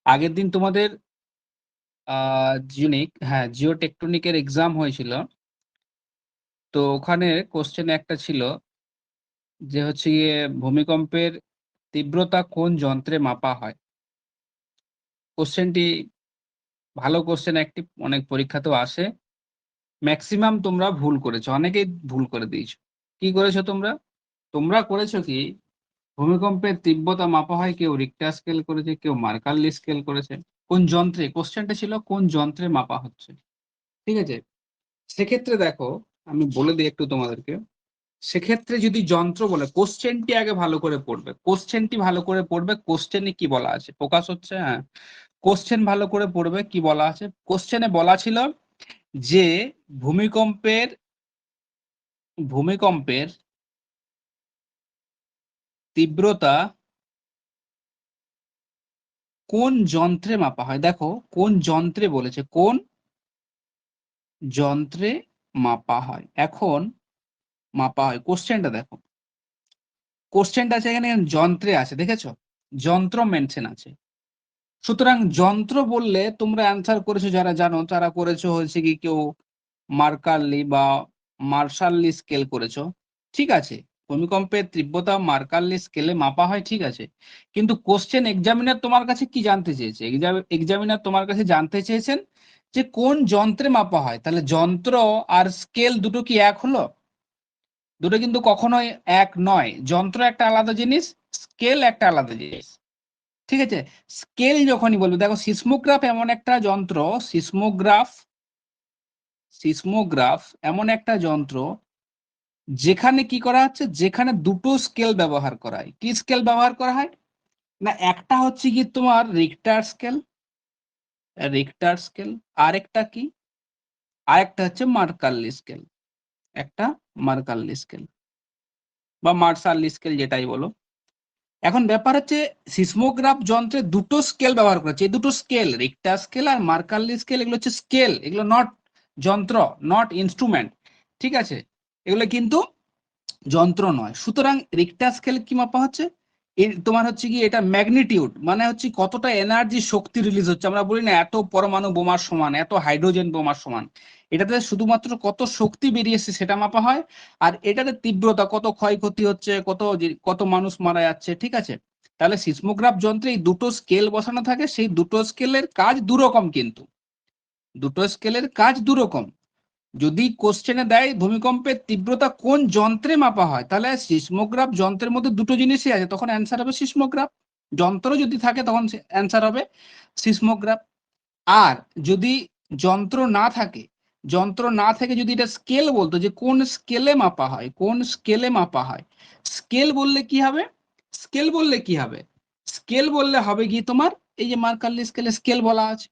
আগের দিন তোমাদের জিওটেকটনিকের এক্সাম হয়েছিল। তো ওখানে কোশ্চেন একটা ছিল যে হচ্ছে গিয়ে ভূমিকম্পের তীব্রতা কোন যন্ত্রে মাপা হয়। কোশ্চেনটি ভালো কোশ্চেন, একটি অনেক পরীক্ষাতেও আসে। ম্যাক্সিমাম তোমরা ভুল করেছো, অনেকেই ভুল করে দিয়েছো। কি করেছো তোমরা? তোমরা করেছো কি, ভূমিকম্পের তীব্রতা মাপা হয় কেউ রিক্টার স্কেল করেছে, কেউ মার্কারলি স্কেল করেছে। কোন যন্ত্রে, কোশ্চেনটা ছিল কোন যন্ত্রে মাপা হচ্ছে। ঠিক আছে, সেক্ষেত্রে দেখো আমি বলে দিই একটু তোমাদেরকে। সেক্ষেত্রে যদি যন্ত্র বলে, কোশ্চেনটি আগে ভালো করে পড়বে, কোশ্চেনটি ভালো করে পড়বে। কোশ্চেনে কি বলা আছে, ফোকাস হচ্ছে, হ্যাঁ, কোশ্চেন ভালো করে পড়বে। কি বলা আছে কোশ্চেনে? বলা ছিল যে ভূমিকম্পের ভূমিকম্পের তীব্রতা কোন যন্ত্রে মাপা হয়। দেখো কোন যন্ত্রে বলেছে, কোন যন্ত্রে মাপা হয়। এখন মাপা হয়, কোশ্চেনটা দেখো, কোশ্চেনটা আছে এখানে, যন্ত্রে আছে, দেখেছো? যন্ত্র মেনশন আছে। সুতরাং যন্ত্র বললে তোমরা অ্যান্সার করেছো, যারা জানো তারা করেছো হচ্ছে কি, কেউ মার্কারলি বা মার্শাল্লি স্কেল করেছো। ঠিক আছে, ভূমিকম্পের তীব্রতা মার্কারলি স্কেলে মাপা হয়, ঠিক আছে। কিন্তু কোশ্চেন এক্সামিনার তোমার কাছে কি জানতে চেয়েছে? এক্সামিনার তোমার কাছে জানতে চেয়েছেন যে কোন যন্ত্রে মাপা হয়। তাহলে যন্ত্র আর স্কেল দুটো কি এক হলো? দুটো কিন্তু কখনোই এক নয়। যন্ত্র একটা আলাদা জিনিস, স্কেল একটা আলাদা জিনিস। ঠিক আছে, স্কেল যখনই বলবে, দেখো সিসমোগ্রাফ এমন একটা যন্ত্র, সিসমোগ্রাফ সিসমোগ্রাফ এমন একটা যন্ত্র যেখানে কি করা হচ্ছে, যেখানে দুটো স্কেল ব্যবহার করা হয়। কি স্কেল ব্যবহার করা হয় না, একটা হচ্ছে কি তোমার রিক্টার স্কেল, আরেকটা কি, আরেকটা হচ্ছে মার্কারলি স্কেল, একটা মার্কারলি স্কেল বা মার্শাল্লি স্কেল, যেটাই বলো। এখন ব্যাপার হচ্ছে, সিসমোগ্রাফ যন্ত্রে দুটো স্কেল ব্যবহার করেছে। এই দুটো স্কেল, রিক্টার স্কেল আর মার্কারলি স্কেল, এগুলো হচ্ছে স্কেল, এগুলো নট যন্ত্র, নট ইনস্ট্রুমেন্ট। ঠিক আছে, এগুলো কিন্তু যন্ত্র নয়। সুতরাং রিক্টার স্কেল কি মাপা হচ্ছে, তোমার হচ্ছে কি, এটা ম্যাগনিটিউড, মানে হচ্ছে কতটা এনার্জি, শক্তি রিলিজ হচ্ছে। আমরা বলি না এত পরমাণু বোমার সমান, এত হাইড্রোজেন বোমার সমান। এটাতে শুধুমাত্র কত শক্তি বেরিয়েছে সেটা মাপা হয়। আর এটাতে তীব্রতা, কত ক্ষয়ক্ষতি হচ্ছে, কত মানুষ মারা যাচ্ছে। ঠিক আছে, তাহলে সিসমোগ্রাফ যন্ত্রে এই দুটো স্কেল বসানো থাকে। সেই দুটো স্কেলের কাজ দুরকম, কিন্তু দুটো স্কেলের কাজ দুরকম। যদি কোশ্চেনে দেয় ভূমিকম্পের তীব্রতা কোন যন্ত্রে মাপা হয়, তাহলে সিসমোগ্রাফ যন্ত্রের মধ্যে দুটো জিনিসই আছে, তখন অ্যান্সার হবে সিসমোগ্রাফ। যন্ত্র যদি থাকে তখন অ্যান্সার হবে সিসমোগ্রাফ। আর যদি যন্ত্র না থাকে, যদি এটা স্কেল বলতো, যে কোন স্কেলে মাপা হয়, কোন স্কেলে মাপা হয়, স্কেল বললে কি হবে, স্কেল বললে কি হবে, স্কেল বললে হবে কি তোমার, এই যে মার্কারলি স্কেলে স্কেল বলা আছে।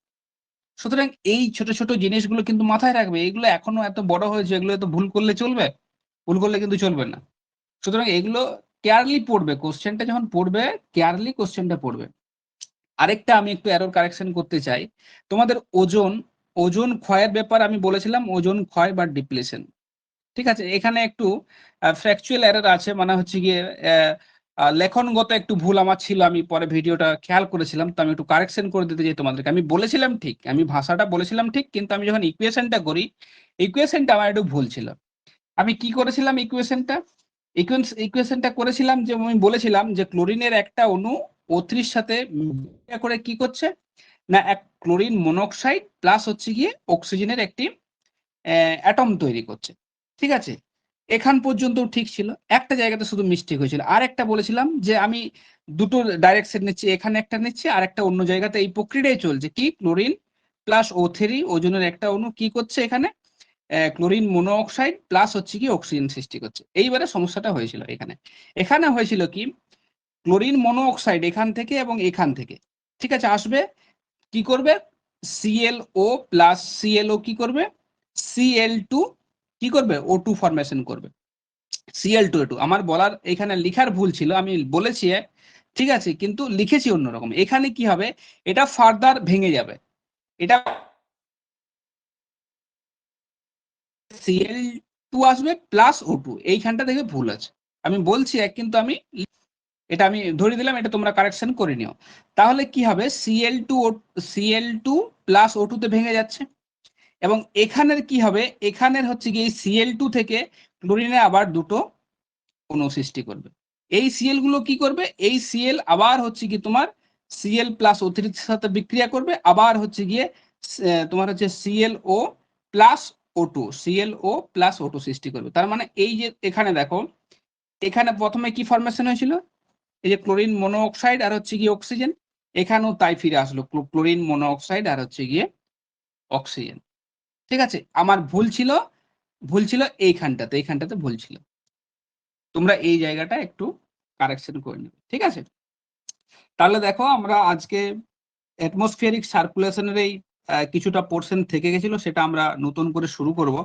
সুতরাং এই ছোট ছোট জিনিসগুলো কিন্তু মাথায় রাখবে। এগুলো এখনো এত বড় হয়েছে, এগুলো এত ভুল করলে চলবে? ভুল করলে কিন্তু চলবে না। সুতরাং এগুলো কেয়ারলি পড়বে, কোশ্চেনটা যখন পড়বে কেয়ারলি কোশ্চেনটা পড়বে। আরেকটা আমি একটু এরর কারেকশন করতে চাই। তোমাদের ওজন, ওজন ক্ষয়ের ব্যাপার আমি বলেছিলাম, ওজন ক্ষয় বা ডিপ্লেশন। ঠিক আছে, এখানে একটু ফ্র্যাকচুয়াল এরর আছে, মানে হচ্ছে গিয়ে লেখনগত একটু ভুল আমার ছিল। আমি পরে ভিডিওটা খেয়াল করেছিলাম, তো আমি একটু কারেকশন করে দিতে চাই তোমাদেরকে। আমি বলেছিলাম ঠিক, আমি ভাষাটা বলেছিলাম ঠিক, কিন্তু আমি যখন ইকুয়েশনটা করি, ইকুয়েশনটা আমার একটু ভুল ছিল। আমি কি করেছিলাম, ইকুয়েশনটা করেছিলাম যে, আমি বলেছিলাম যে ক্লোরিনের একটা অণু O3 সাথে বিক্রিয়া করে কি করছে না, এক ক্লোরিন মনোক্সাইড প্লাস হচ্ছে গিয়ে অক্সিজেনের একটি অ্যাটম তৈরি করছে। ঠিক আছে, এখান পর্যন্ত ঠিক ছিল। একটা জায়গাতে শুধু মিস্টেক হয়েছিল। আর একটা বলেছিলাম যে আমি দুটো ডাইরেকশন নিচ্ছি, এখানে একটা নিচ্ছি আর একটা অন্য জায়গাতে, এই প্রক্রিয়াটাই চলছে। কি, ক্লোরিন প্লাস O3 ওজনের একটা অণু কি করছে এখানে, ক্লোরিন মনোঅক্সাইড প্লাস হচ্ছে কি অক্সিজেন সৃষ্টি করছে। এইবারে সমস্যাটা হয়েছিল এখানে। এখানে হয়েছিল কি, ক্লোরিন মনোঅক্সাইড এখান থেকে এবং এখান থেকে, ঠিক আছে, আসবে, কি করবে, ClO প্লাস ClO কি করবে, Cl2 কি করবে, O2 ফরমেশন করবে। Cl2O2 আমার বলার এখানে লিখার ভুল ছিল, আমি বলেছি ঠিক আছে, কিন্তু লিখেছি অন্যরকম। এখানে কি হবে, এটা ফার্দার ভেঙে যাবে, এটা Cl2 আসবে প্লাস O2, এইখানটা দেখে ভুল আছে। আমি বলছি কিন্তু আমি এটা আমি ধরে দিলাম, এটা তোমরা কারেকশন করে নিও। তাহলে কি হবে, Cl2 প্লাস O2 তে ভেঙে যাচ্ছে, এবং এখানের কি হবে, এখানের হচ্ছে কি Cl2 থেকে ক্লোরিনে আবার দুটো অণু সৃষ্টি করবে। এই Cl গুলো কি করবে, এই Cl আবার হচ্ছে কি তোমার Cl প্লাস O3 এর সাথে বিক্রিয়া করবে, আবার হচ্ছে গিয়ে তোমার হচ্ছে ClO প্লাস O2 সৃষ্টি করবে। তার মানে এই যে এখানে দেখো, এখানে প্রথমে কি ফরমেশন হয়েছিল, এই যে ক্লোরিন মনোঅক্সাইড আর হচ্ছে গিয়ে অক্সিজেন, এখানেও তাই ফিরে আসলো, ক্লোরিন মনোঅক্সাইড আর হচ্ছে গিয়ে অক্সিজেন। ঠিক আছে, আমার ভুল ছিল এইখানটাতে ভুল ছিল, তোমরা এই জায়গাটা একটু কারেকশন করে নেবে, ঠিক আছে। তাহলে দেখো আমরা আজকে অ্যাটমসফিয়ারিক সার্কুলেশনের এই কিছুটা পোর্শন থেকে গেছিল, সেটা আমরা নতুন করে শুরু করব।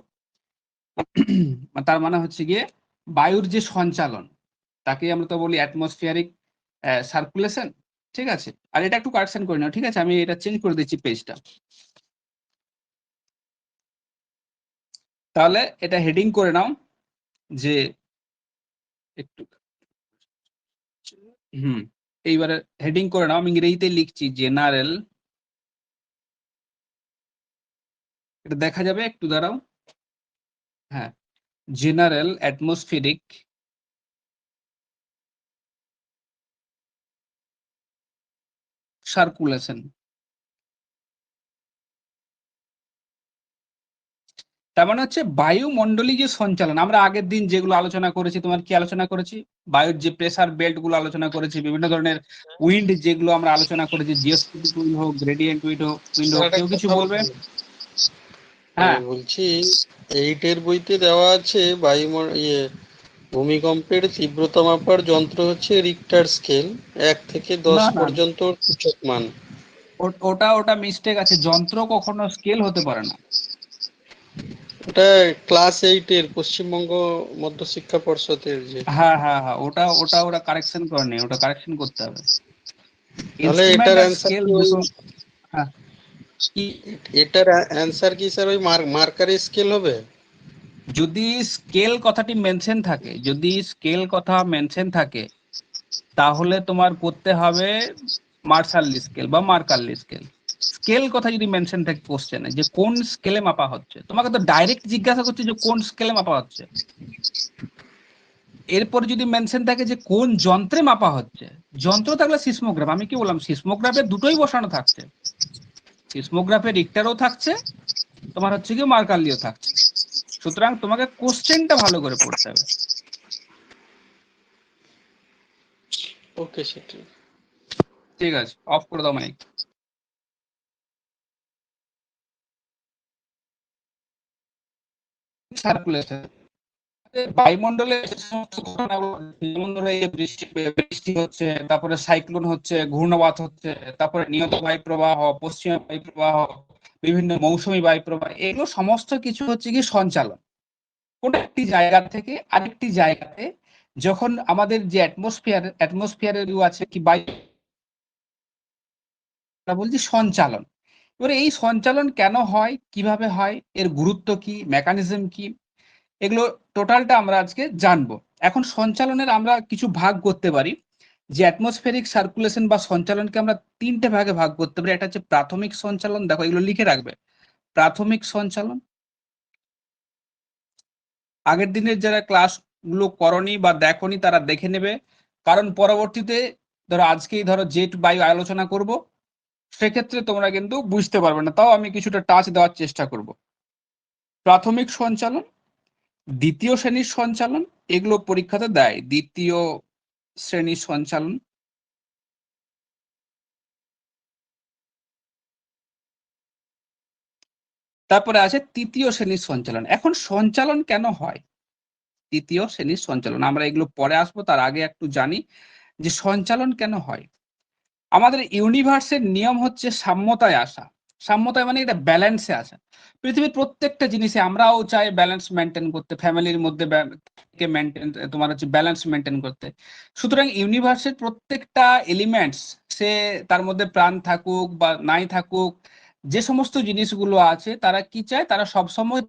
তার মানে হচ্ছে গিয়ে বায়ুর যে সঞ্চালন, তাকে আমরা তো বলি অ্যাটমসফিয়ারিক সার্কুলেশন, ঠিক আছে। আর এটা একটু কারেকশন করে নাও, ঠিক আছে, আমি এটা চেঞ্জ করে দিচ্ছি পেজটা। তাহলে এটা হেডিং করে নাও যে একটু, এইবারে হেডিং করে নাও, আমি ইংরেজিতে লিখছি জেনারেল, এটা দেখা যাবে, একটু দাঁড়াও, হ্যাঁ, জেনারেল অ্যাটমসফিয়ারিক সার্কুলেশন। তার মানে হচ্ছে বায়ুমণ্ডলী যে সঞ্চালন, আমরা আগের দিন যেগুলো আলোচনা করেছি, তোমার কি আলোচনা করেছি, বায়ুর যে প্রেসার বেল্ট গুলো আলোচনা করেছি, বিভিন্ন ধরনের উইন্ড যেগুলো আমরা আলোচনা করেছি, জিওস্ট্যাটিক উইন্ড হোক, গ্রেডিয়েন্ট উইন্ড হোক, কেউ কিছু বলবে? হ্যাঁ, বলছি 8 এর বইতে দেওয়া আছে ভূমিকম্পের তীব্রতা মাপার যন্ত্র হচ্ছে রিক্টার স্কেল, 1 থেকে 10 না পর্যন্ত সূচক মান। ওটা মিস্টেক আছে, যন্ত্র কখনো স্কেল হতে পারে না। ওটা ক্লাস 8 এর পশ্চিমবঙ্গ মধ্য শিক্ষা পর্ষদের যে, হ্যাঁ, ওটা ওরা কারেকশন করেনি, ওটা কারেকশন করতে হবে। তাহলে ইনস্ট্রুমেন্ট এটার আর অ্যান্সার স্কেল কি ওই দুটো। হ্যাঁ, এটার অ্যান্সার কি স্যার ওই মার্কারি স্কেল হবে? যদি স্কেল কথাটি মেনশন থাকে, যদি স্কেল কথা মেনশন থাকে, তাহলে তোমার করতে হবে মার্শাল্লি স্কেল বা মার্কারলি স্কেল। স্কেল কথা যদি মেনশন থাকে কোশ্চেনে, যে কোন স্কেলে মাপা হচ্ছে, তোমাকে তো ডাইরেক্ট জিজ্ঞাসা করছে যে কোন স্কেলে মাপা হচ্ছে। এরপর যদি মেনশন থাকে যে কোন যন্ত্রে মাপা হচ্ছে, যন্ত্র থাকলে সিসমোগ্রাফ, আমি কি বললাম, সিসমোগ্রাফে দুটোই বসানো থাকছে, সিসমোগ্রাফে রিক্টারও থাকছে, তোমার হচ্ছে কি মার্কারলিও থাকছে। সুতরাং তোমাকে কোশ্চেনটা ভালো করে পড়তে হবে। ওকে সেটা ঠিক আছে, অফ করে দাও মাইক। সার্কুলেশন, বায়ুমণ্ডলে যেমন ধরো এই বৃষ্টি হচ্ছে, তারপরে সাইক্লোন হচ্ছে, ঘূর্ণবাত হচ্ছে, তারপরে নিয়ত বায়ু প্রবাহ, পশ্চিমা বায়ু প্রবাহ, বিভিন্ন মৌসুমী বায়ু প্রবাহ, এগুলো সমস্ত কিছু হচ্ছে কি সঞ্চালন। কোন একটি জায়গা থেকে আরেকটি জায়গাতে যখন আমাদের যে অ্যাটমসফিয়ারের আছে কি বায়ু, বলছি সঞ্চালন। এবারে এই সঞ্চালন কেন হয়, কিভাবে হয়, এর গুরুত্ব কি, মেকানিজম কি, এগুলো টোটালটা আমরা আজকে জানবো। এখন সঞ্চালনের আমরা কিছু ভাগ করতে পারি, যে অ্যাটমসফেরিক সার্কুলেশন বা সঞ্চালনকে আমরা তিনটে ভাগে ভাগ করতে পারি। একটা হচ্ছে প্রাথমিক সঞ্চালন, দেখো এগুলো লিখে রাখবে, প্রাথমিক সঞ্চালন। আগের দিনের যারা ক্লাসগুলো করনি বা দেখনি তারা দেখে নেবে, কারণ পরবর্তীতে ধরো আজকেই ধরো জেট বায়ু আলোচনা করব, সেক্ষেত্রে তোমরা কিন্তু বুঝতে পারবে না, তাও আমি কিছুটা টাচ দেওয়ার চেষ্টা করব। প্রাথমিক সঞ্চালন, দ্বিতীয় শ্রেণীর সঞ্চালন, এগুলো পরীক্ষাতে দেয়, দ্বিতীয় শ্রেণীর সঞ্চালন, তারপরে আছে তৃতীয় শ্রেণীর সঞ্চালন। এখন সঞ্চালন কেন হয়, তৃতীয় শ্রেণীর সঞ্চালন, আমরা এগুলো পরে আসবো, তার আগে একটু জানি যে সঞ্চালন কেন হয়। আমাদের ইউনিভার্সের নিয়ম হচ্ছে সাম্যতায় আসা, সাম্যতায় মানে এটা ব্যালেন্সে আসা। পৃথিবীর প্রত্যেকটা জিনিসে আমরাও চাই ব্যালেন্স মেনটেন করতে, ফ্যামিলির মধ্যে মেনটেন, তোমার হচ্ছে ব্যালেন্স মেনটেন করতে। সুতরাং ইউনিভার্সের প্রত্যেকটা এলিমেন্টস, সে তার মধ্যে প্রাণ থাকুক বা নাই থাকুক, যে সমস্ত জিনিসগুলো আছে, তারা কি চায়, তারা সবসময়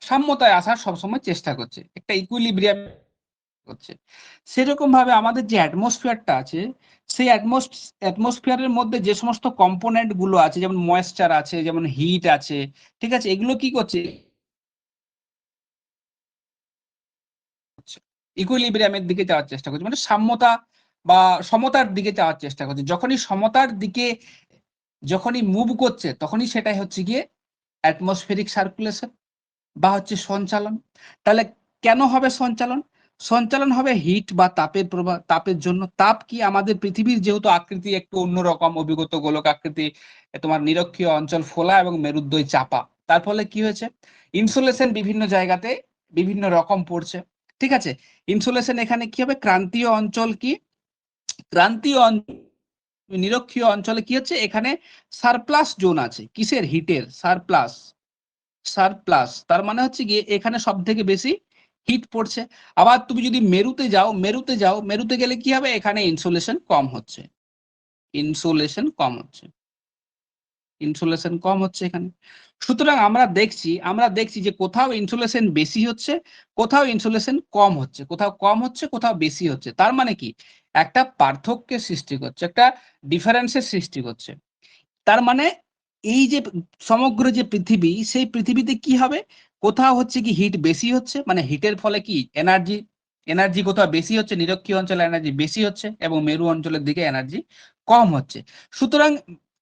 সাম্যতায় আসার সবসময় চেষ্টা করছে, একটা ইকুইলিব্রিয়াম হচ্ছে। সেরকম ভাবে আমাদের যে অ্যাটমসফিয়ারটা আছে, সেই অ্যাটমসফিয়ারের মধ্যে যে সমস্ত কম্পোনেন্ট গুলো আছে, যেমন ময়েশ্চার আছে, যেমন হিট আছে, ঠিক আছে, এগুলো কি করছে, ইকুইলিব্রিয়ামের দিকে যাওয়ার চেষ্টা করছে, মানে সাম্যতা বা সমতার দিকে যাওয়ার চেষ্টা করছে। যখনই সমতার দিকে যখনই মুভ করছে, তখনই সেটাই হচ্ছে গিয়ে অ্যাটমসফেরিক সার্কুলেশন বা হচ্ছে সঞ্চালন। তাহলে কেন হবে সঞ্চালন? সঞ্চালন হবে হিট বা তাপের প্রবাহ, তাপের জন্য। তাপ কি, আমাদের পৃথিবীর যেহেতু আকৃতি একটু অন্যরকম, অভিগত গোলক আকৃতি, তোমার নিরক্ষীয় অঞ্চল ফোলা এবং মেরুদ্বয় চাপা, তার ফলে কি হয়েছে, ইনসুলেশন বিভিন্ন জায়গাতে বিভিন্ন রকম পড়ছে। ঠিক আছে, ইনসুলেশন এখানে কি হবে, ক্রান্তীয় অঞ্চল কি, ক্রান্তীয় নিরক্ষীয় অঞ্চলে কি হচ্ছে, এখানে সারপ্লাস জোন আছে, কিসের, হিটের সারপ্লাস। সারপ্লাস তার মানে হচ্ছে গিয়ে এখানে সব থেকে বেশি হিট পড়ছে। আবার তুমি যদি মেরুতে গেলে কি হবে, এখানে ইনসুলেশন কম হচ্ছে, ইনসুলেশন কম হচ্ছে, ইনসুলেশন কম হচ্ছে এখানে। সুতরাং আমরা দেখছি যে কোথাও ইনসুলেশন বেশি হচ্ছে, কোথাও ইনসুলেশন কম হচ্ছে, কোথাও কম হচ্ছে, কোথাও বেশি হচ্ছে। তার মানে কি, একটা পার্থক্যের সৃষ্টি করছে, একটা ডিফারেন্সের সৃষ্টি করছে। তার মানে এই যে সমগ্র যে পৃথিবী, সেই পৃথিবীতে কি হবে, কোথাও হচ্ছে কি হিট বেশি হচ্ছে, মানে হিটের ফলে কি এনার্জি, এনার্জি কোথাও বেশি হচ্ছে, নিরক্ষীয় অঞ্চলে এনার্জি বেশি হচ্ছে এবং মেরু অঞ্চলের দিকে এনার্জি কম হচ্ছে। সুতরাং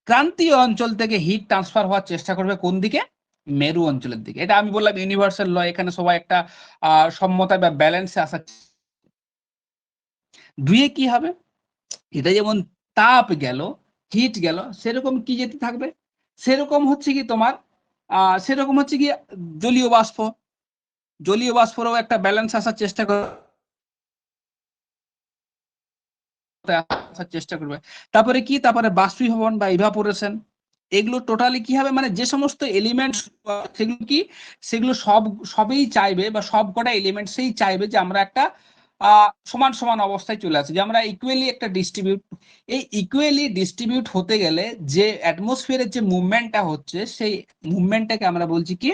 ক্রান্তীয় অঞ্চল থেকে হিট ট্রান্সফার হওয়ার চেষ্টা করবে কোন দিকে, মেরু অঞ্চলের দিকে। এটা আমি বললাম ইউনিভার্সাল ল, এখানে সবাই একটা সম্মতা বা ব্যালেন্সে আসার। দুইয়ে কি হবে, এটা যেমন তাপ গেল, হিট গেল, সেরকম কি যেতে থাকবে, সেরকম হচ্ছে কি তোমার সেরকম হচ্ছে কি জলীয় বাষ্প, জলীয় বাষ্পরও একটা ব্যালেন্স আসার চেষ্টা করবে। তারপরে কি, তারপরে বাষ্পীভবন বা ইভাপোরেশন, এগুলো টোটালি কি হবে, মানে যে সমস্ত এলিমেন্টস, সেগুলো কি, সেগুলো সবই চাইবে বা সব কটা এলিমেন্ট সেই চাইবে যে আমরা একটা সমান সমান অবস্থায় চলে আসি, যে আমরা ইকুয়ালি একটা ডিস্ট্রিবিউট। এই ইকুয়ালি ডিস্ট্রিবিউট হতে গেলে যে অ্যাটমসফিয়ারের যে মুভমেন্টটা হচ্ছে, সেই মুভমেন্টটাকে আমরা বলছি কি,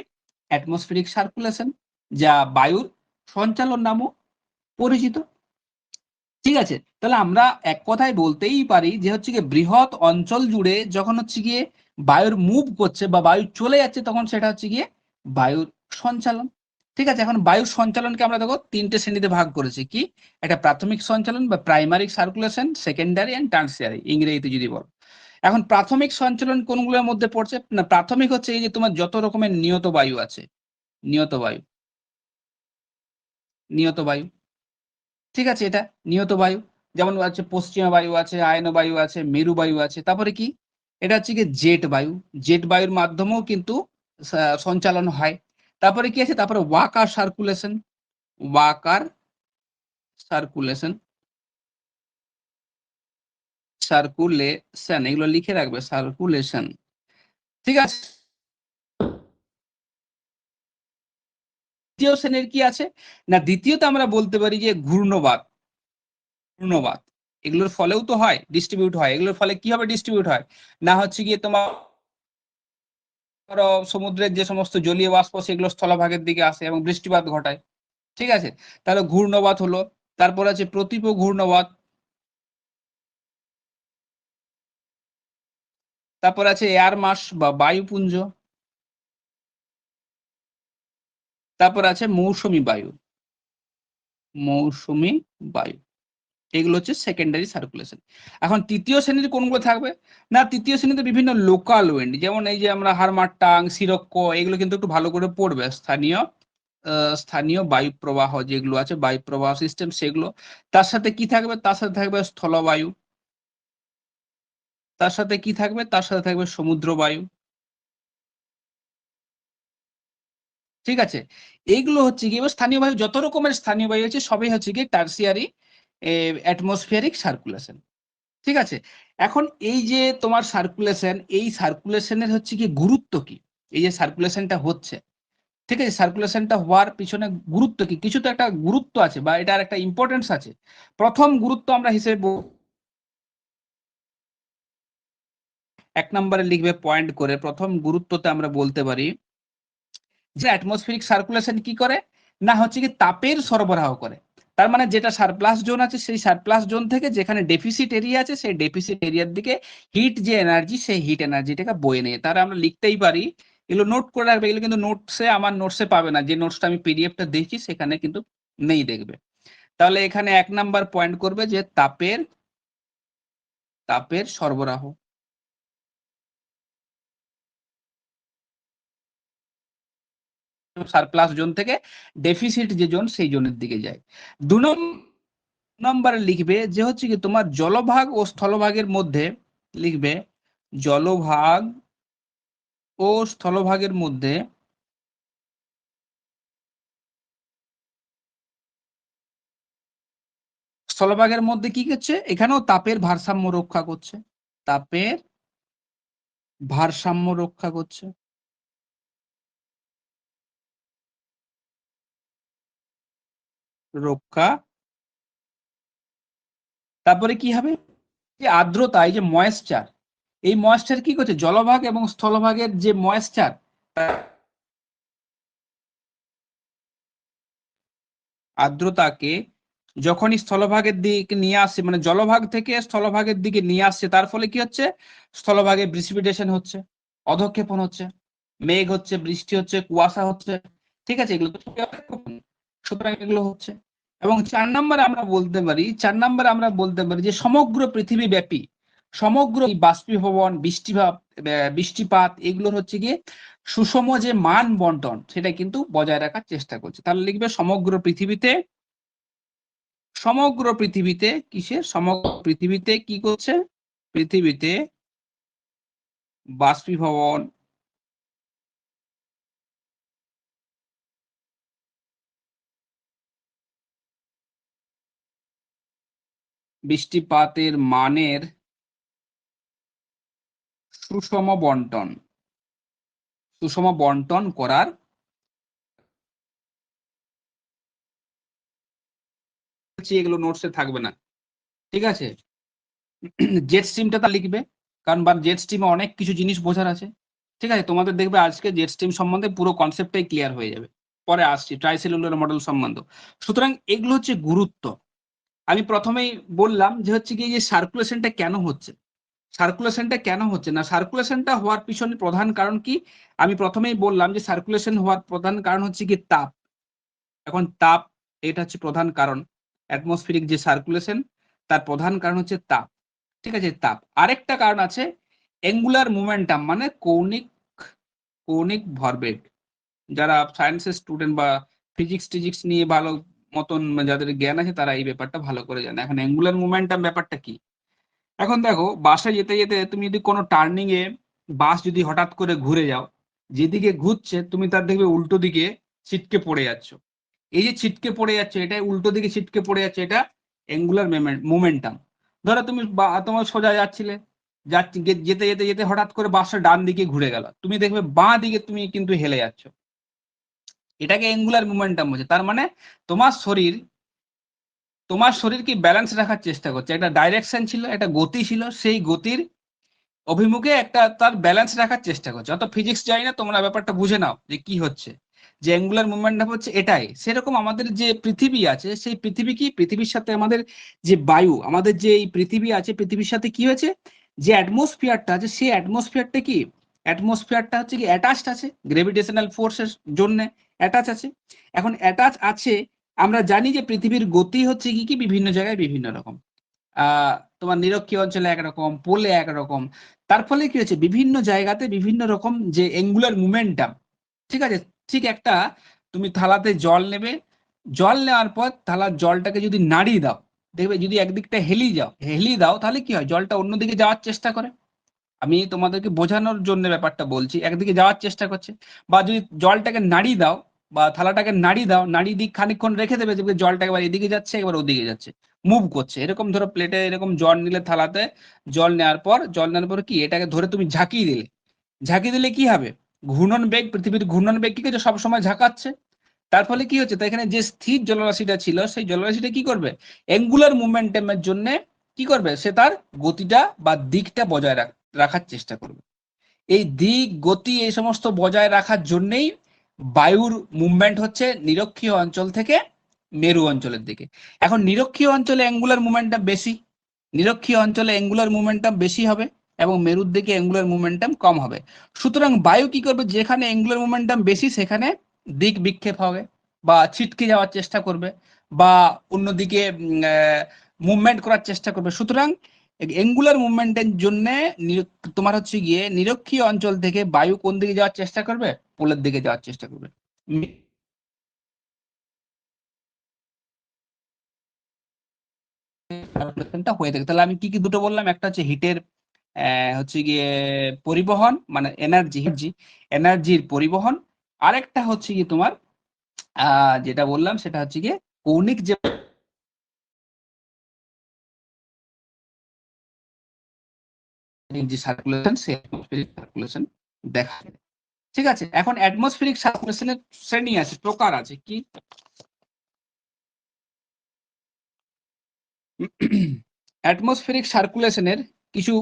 অ্যাটমসফিয়ারিক সার্কুলেশন, যা বায়ুর সঞ্চালন নামও পরিচিত। ঠিক আছে, তাহলে আমরা এক কথায় বলতেই পারি যে হচ্ছে গিয়ে বৃহৎ অঞ্চল জুড়ে যখন হচ্ছে গিয়ে বায়ুর মুভ করছে বা বায়ু চলে যাচ্ছে, তখন সেটা হচ্ছে গিয়ে বায়ুর সঞ্চালন। ঠিক আছে, এখন বায়ুর সঞ্চালনকে আমরা দেখো তিনটে শ্রেণীতে ভাগ করেছি, কি, একটা প্রাথমিক সঞ্চালন বা primary circulation, secondary and tertiary ইংরেজিতে যদি বল। এখন প্রাথমিক সঞ্চালন কোনগুলোর মধ্যে পড়ছে না, প্রাথমিক হচ্ছে এই যে তোমার যত রকমের নিয়ত বায়ু আছে, নিয়ত বায়ু, নিয়ত বায়ু, ঠিক আছে, এটা নিয়ত বায়ু, যেমন আছে পশ্চিমা বায়ু আছে, আয়ন বায়ু আছে, মেরু বায়ু আছে। তারপরে কি, এটা হচ্ছে কি জেট বায়ু, জেট বায়ুর মাধ্যমেও কিন্তু সঞ্চালন হয়। তারপরে কি আছে, তারপরে Walker circulation, Walker circulation, circulation, এগুলো লিখে রাখবে, সার্কুলেশন। ঠিক আছে, দ্বিতীয় শ্রেণীর কি আছে না, দ্বিতীয়তে আমরা বলতে পারি যে ঘূর্ণবাত, ঘূর্ণবাত, এগুলোর ফলেও তো হয়, ডিস্ট্রিবিউট হয়, এগুলোর ফলে কি হবে, ডিস্ট্রিবিউট হয় না, হচ্ছে গিয়ে তোমার ধরো সমুদ্রের যে সমস্ত জলীয় বাষ্প সেগুলো স্থলভাগের দিকে আসে এবং বৃষ্টিপাত ঘটায়। ঠিক আছে, তাহলে ঘূর্ণবাত হলো। তারপর আছে প্রতীপ ঘূর্ণবাত, তারপর আছে এয়ার মাস বা বায়ুপুঞ্জ, তারপর আছে মৌসুমী বায়ু, মৌসুমী বায়ু, এগুলো হচ্ছে সেকেন্ডারি সার্কুলেশন। এখন তৃতীয় শ্রেণীর কোনগুলো থাকবে না, তৃতীয় শ্রেণীতে বিভিন্ন লোকাল উইন্ড, যেমন এই যে আমরা হারমাট্টাং, সিরক্কো, এগুলো কিন্তু একটু ভালো করে পড়বে, স্থানীয় স্থানীয় বায়ু প্রবাহ যেগুলো আছে, বায়ু প্রবাহ সিস্টেম, সেগুলো। তার সাথে কি থাকবে, তার সাথে থাকবে স্থলবায়ু, তার সাথে কি থাকবে, তার সাথে থাকবে সমুদ্র বায়ু। ঠিক আছে, এইগুলো হচ্ছে কি, এবার স্থানীয় বায়ু, যত রকমের স্থানীয় বায়ু আছে সবই হচ্ছে কি টার্সিয়ারি অ্যাটমসফিয়ারিক সার্কুলেশন। ঠিক আছে, এখন এই যে তোমার সার্কুলেশন, এই সার্কুলেশনের হচ্ছে কি গুরুত্ব কি, এই যে সার্কুলেশনটা হচ্ছে, ঠিক আছে, সার্কুলেশনটা হওয়ার পিছনে গুরুত্ব কি, কিছু তো একটা গুরুত্ব আছে বা এটার একটা ইম্পর্টেন্স আছে। প্রথম গুরুত্ব আমরা হিসেবে এক নম্বরে লিখবে পয়েন্ট করে, প্রথম গুরুত্বতে আমরা বলতে পারি যে অ্যাটমসফিয়ারিক সার্কুলেশন কি করে না, হচ্ছে কি তাপের সরবরাহ করে। তার মানে যেটা সারপ্লাস জোন আছে সেই সারপ্লাস জোন থেকে যেখানে ডেফিসিট এরিয়া আছে সেই ডেফিসিট এরিয়ার দিকে হিট যে এনার্জি সেই হিট এনার্জিটাকে বয়ে নিয়ে তারা আমরা লিখতেই পারি। এগুলো নোট করে রাখবে, এগুলো কিন্তু নোটসে আমার নোটসে পাবে না, যে নোটসটা আমি পিডিএফটা দিয়েছি সেখানে কিন্তু নেই দেখবে। তাহলে এখানে 1 নাম্বার পয়েন্ট করবে যে তাপের সরবরাহ। সারপ্লাস জোন থেকে ডেফিসিট যে জোন সেই জোনের দিকে যায়। 2 নম্বরে লিখবে যে হচ্ছে কি তোমার জলভাগ ও স্থলভাগের মধ্যে, লিখবে জলভাগ ও স্থলভাগের মধ্যে স্থলভাগের মধ্যে কি করছে, এখানেও তাপের ভারসাম্য রক্ষা করছে, তাপের ভারসাম্য রক্ষা করছে। রক্ষা। তারপরে কি হবে, যে আর্দ্রতা, এই যে ময়েশ্চার, এই ময়েশ্চার কি করছে, জলভাগ এবং স্থলভাগের যে ময়েশ্চার, আর্দ্রতাকে যখনই স্থলভাগের দিকে নিয়ে আসছে, মানে জলভাগ থেকে স্থলভাগের দিকে নিয়ে আসছে, তার ফলে কি হচ্ছে, স্থলভাগে প্রিসিপিটেশন হচ্ছে, অধঃক্ষেপণ হচ্ছে, মেঘ হচ্ছে, বৃষ্টি হচ্ছে, কুয়াশা হচ্ছে, ঠিক আছে, এগুলো তো সুতরাং এগুলো হচ্ছে। এবং 4 নম্বরে আমরা বলতে পারি যে সমগ্র পৃথিবী ব্যাপী সমগ্র এই বাষ্পীভবন, বৃষ্টিপাত এগুলোর হচ্ছে গিয়ে সুষম যে মান বন্টন সেটা কিন্তু বজায় রাখার চেষ্টা করছে। তাহলে লিখবে সমগ্র পৃথিবীতে কিসের, সমগ্র পৃথিবীতে কি করছে, পৃথিবীতে বাষ্পীভবন, বৃষ্টিপাতের মানের সুষম বন্টন করার এগুলো নোটসে থাকবে না, ঠিক আছে। জেট স্ট্রিমটা তা লিখবে, কারণ জেট স্ট্রিমে অনেক কিছু জিনিস বোঝার আছে, ঠিক আছে। তোমাদের দেখবে আজকে জেট স্ট্রিম সম্বন্ধে পুরো কনসেপ্টটাই ক্লিয়ার হয়ে যাবে, পরে আসছি ট্রাইসেলুলার মডেল সম্বন্ধে। সুতরাং এগুলো হচ্ছে গুরুত্ব। আমি প্রথমেই বললাম যে হচ্ছে কি, যে সার্কুলেশনটা কেন হচ্ছে না, সার্কুলেশনটা হওয়ার পিছনে প্রধান কারণ কি, আমি প্রথমেই বললাম যে সার্কুলেশন হওয়ার প্রধান কারণ হচ্ছে কি তাপ। এখন তাপ, এটা হচ্ছে প্রধান কারণ, অ্যাটমসফিয়ারিক যে সার্কুলেশন তার প্রধান কারণ হচ্ছে তাপ, ঠিক আছে, তাপ। আরেকটা কারণ আছে অ্যাঙ্গুলার মোমেন্টাম, মানে কৌণিক ভরবেগ। যারা সায়েন্সের স্টুডেন্ট বা ফিজিক্স নিয়ে ভালো মতন যাদের জ্ঞান আছে তারা এই ব্যাপারটা ভালো করে জানে। এখন অ্যাঙ্গুলার মোমেন্টাম ব্যাপারটা কি, এখন দেখো বাসে যেতে যেতে তুমি যদি কোনো টার্নিং এ বাস যদি হঠাৎ করে ঘুরে যাও, যেদিকে ঘুরছে তুমি তার দেখবে উল্টো দিকে ছিটকে পড়ে যাচ্ছ। এই যে ছিটকে পড়ে যাচ্ছে, এটা উল্টো দিকে ছিটকে পড়ে যাচ্ছে, এটা অ্যাঙ্গুলার মোমেন্টাম। ধরো তুমি তোমার সোজা যেতে যেতে যেতে হঠাৎ করে বাসটা ডান দিকে ঘুরে গেল, তুমি দেখবে বাঁ দিকে তুমি কিন্তু হেলে যাচ্ছ, এটাকে অ্যাঙ্গুলার মোমেন্টাম বলছে। তার মানে তোমার শরীর কি ব্যালেন্স রাখার চেষ্টা করছে, একটা ডাইরেকশন ছিল, একটা গতি ছিল, সেই গতির অভিমুখে একটা তার ব্যালেন্স রাখার চেষ্টা করছে। অত ফিজিক্স জানি না, তোমরা ব্যাপারটা বুঝে নাও যে কি হচ্ছে, যে অ্যাঙ্গুলার মুভমেন্ট হচ্ছে এটাই। সেরকম আমাদের যে পৃথিবী আছে, সেই পৃথিবী কি, পৃথিবীর সাথে আমাদের যে বায়ু, আমাদের যে এই পৃথিবী আছে, পৃথিবীর সাথে কি হয়েছে, যে অ্যাটমসফিয়ারটা আছে, সেই অ্যাটমসফিয়ারটা কি, অ্যাটমসফিয়ারটা হচ্ছে কি অ্যাটাচড আছে, গ্রেভিটেশনাল ফোর্সের জন্য অ্যাটাচ আছে। এখন অ্যাটাচ আছে, আমরা জানি যে পৃথিবীর গতি হচ্ছে কি কি বিভিন্ন জায়গায় বিভিন্ন রকম, তোমার নিরক্ষীয় অঞ্চলে একরকম, পোলে একরকম। তার ফলে কি হচ্ছে, বিভিন্ন জায়গাতে বিভিন্ন রকম যে অ্যাঙ্গুলার মুমেন্টাম, ঠিক আছে। ঠিক একটা তুমি থালাতে জল নেবে, জল নেওয়ার পর থালার জলটাকে যদি নাড়িয়ে দাও, দেখবে যদি একদিকটা হেলিয়ে দাও তাহলে কি হয়, জলটা অন্যদিকে যাওয়ার চেষ্টা করে। আমি তোমাদেরকে বোঝানোর জন্য ব্যাপারটা বলছি, একদিকে যাওয়ার চেষ্টা করছে। বা যদি জলটাকে নাড়িয়ে দাও বা থালাটাকে নাড়িয়ে দাও, নাড়িয়ে দিক খানিকক্ষণ রেখে দেবে, দেখবে জলটা একবার এদিকে যাচ্ছে একবার ওদিকে যাচ্ছে, মুভ করছে। এরকম ধরো প্লেটে এরকম জল নিলে, থালাতে জল নেওয়ার পর কি এটাকে ধরে তুমি ঝাঁকিয়ে দিলে কি হবে, পৃথিবীর ঘূর্ণন বেগ কি করছে, সবসময় ঝাঁকাচ্ছে। তার ফলে কি হচ্ছে, তাই এখানে যে স্থির জলরাশিটা ছিল সেই জলরাশিটা কি করবে, অ্যাঙ্গুলার মুভমেন্টামের জন্য কি করবে, সে তার গতিটা বা দিকটা বজায় রাখার চেষ্টা করবে। এই দিক, গতি, এই সমস্ত বজায় রাখার জন্যই বায়ুর মুভমেন্ট হচ্ছে নিরক্ষীয় অঞ্চল থেকে মেরু অঞ্চলের দিকে। এখন নিরক্ষীয় অঞ্চলে অ্যাঙ্গুলার মোমেন্টাম বেশি, নিরক্ষীয় অঞ্চলে অ্যাঙ্গুলার মোমেন্টাম বেশি হবে এবং মেরুর দিকে অ্যাঙ্গুলার মোমেন্টাম কম হবে। সুতরাং বায়ু কি করবে, যেখানে অ্যাঙ্গুলার মোমেন্টাম বেশি সেখানে দিক বিক্ষেপ হবে বা ছিটকে যাওয়ার চেষ্টা করবে বা অন্যদিকে মুভমেন্ট করার চেষ্টা করবে। সুতরাং অ্যাঙ্গুলার মুভমেন্টের জন্য তোমার হচ্ছে গিয়ে নিরক্ষীয় অঞ্চল থেকে বায়ু কোন দিকে যাওয়ার চেষ্টা করবে, পোলের দিকে যাওয়ার চেষ্টা করবে। হয়ে থাকে। তাহলে আমি কি কি দুটো বললাম, একটা হচ্ছে হিটের হচ্ছে গিয়ে পরিবহন, মানে এনার্জির পরিবহন। আরেকটা হচ্ছে গিয়ে তোমার যেটা বললাম সেটা হচ্ছে গিয়ে কৌণিক যে সার্কুলেশন, সেই সার্কুলেশন দেখা যায়। ঠিক আছে, এখন অ্যাটমসফেরিক সার্কুলেশনের শ্রেণী আছে, প্রকার আছে। কি অ্যাটমসফেরিক সার্কুলেশনের কিছু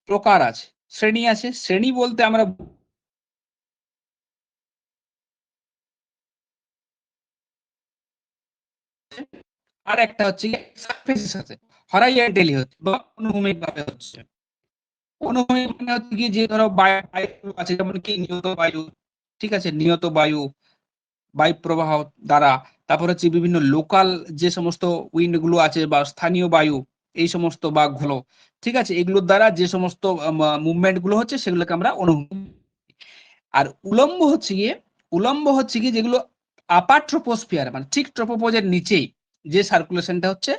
প্রকার আছে, শ্রেণী আছে। শ্রেণী বলতে আমরা আর একটা হচ্ছে সারফেসেস আছে, হরাইজন্টালি হচ্ছে বা অনুভূমিক ভাবে হচ্ছে। অনুভূমিক মানে হচ্ছে কি, যে ধরো বায়ু আছে, যেমন কি নিয়ত বায়ু, ঠিক আছে, নিয়ত বায়ু, বায়ু প্রবাহ দ্বারা। তারপর হচ্ছে বিভিন্ন লোকাল যে সমস্ত উইন্ড গুলো আছে বা স্থানীয় বায়ু, এই সমস্ত বা ঘোলো, ঠিক আছে, এগুলোর দ্বারা যে সমস্ত মুভমেন্ট গুলো হচ্ছে সেগুলোকে আমরা অনুভূমিক। আর উলম্ব হচ্ছে গিয়ে যেগুলো আপার ট্রোপোস্ফিয়ার, মানে ঠিক ট্রোপোপজের নিচেই যে সার্কুলেশনটা হচ্ছে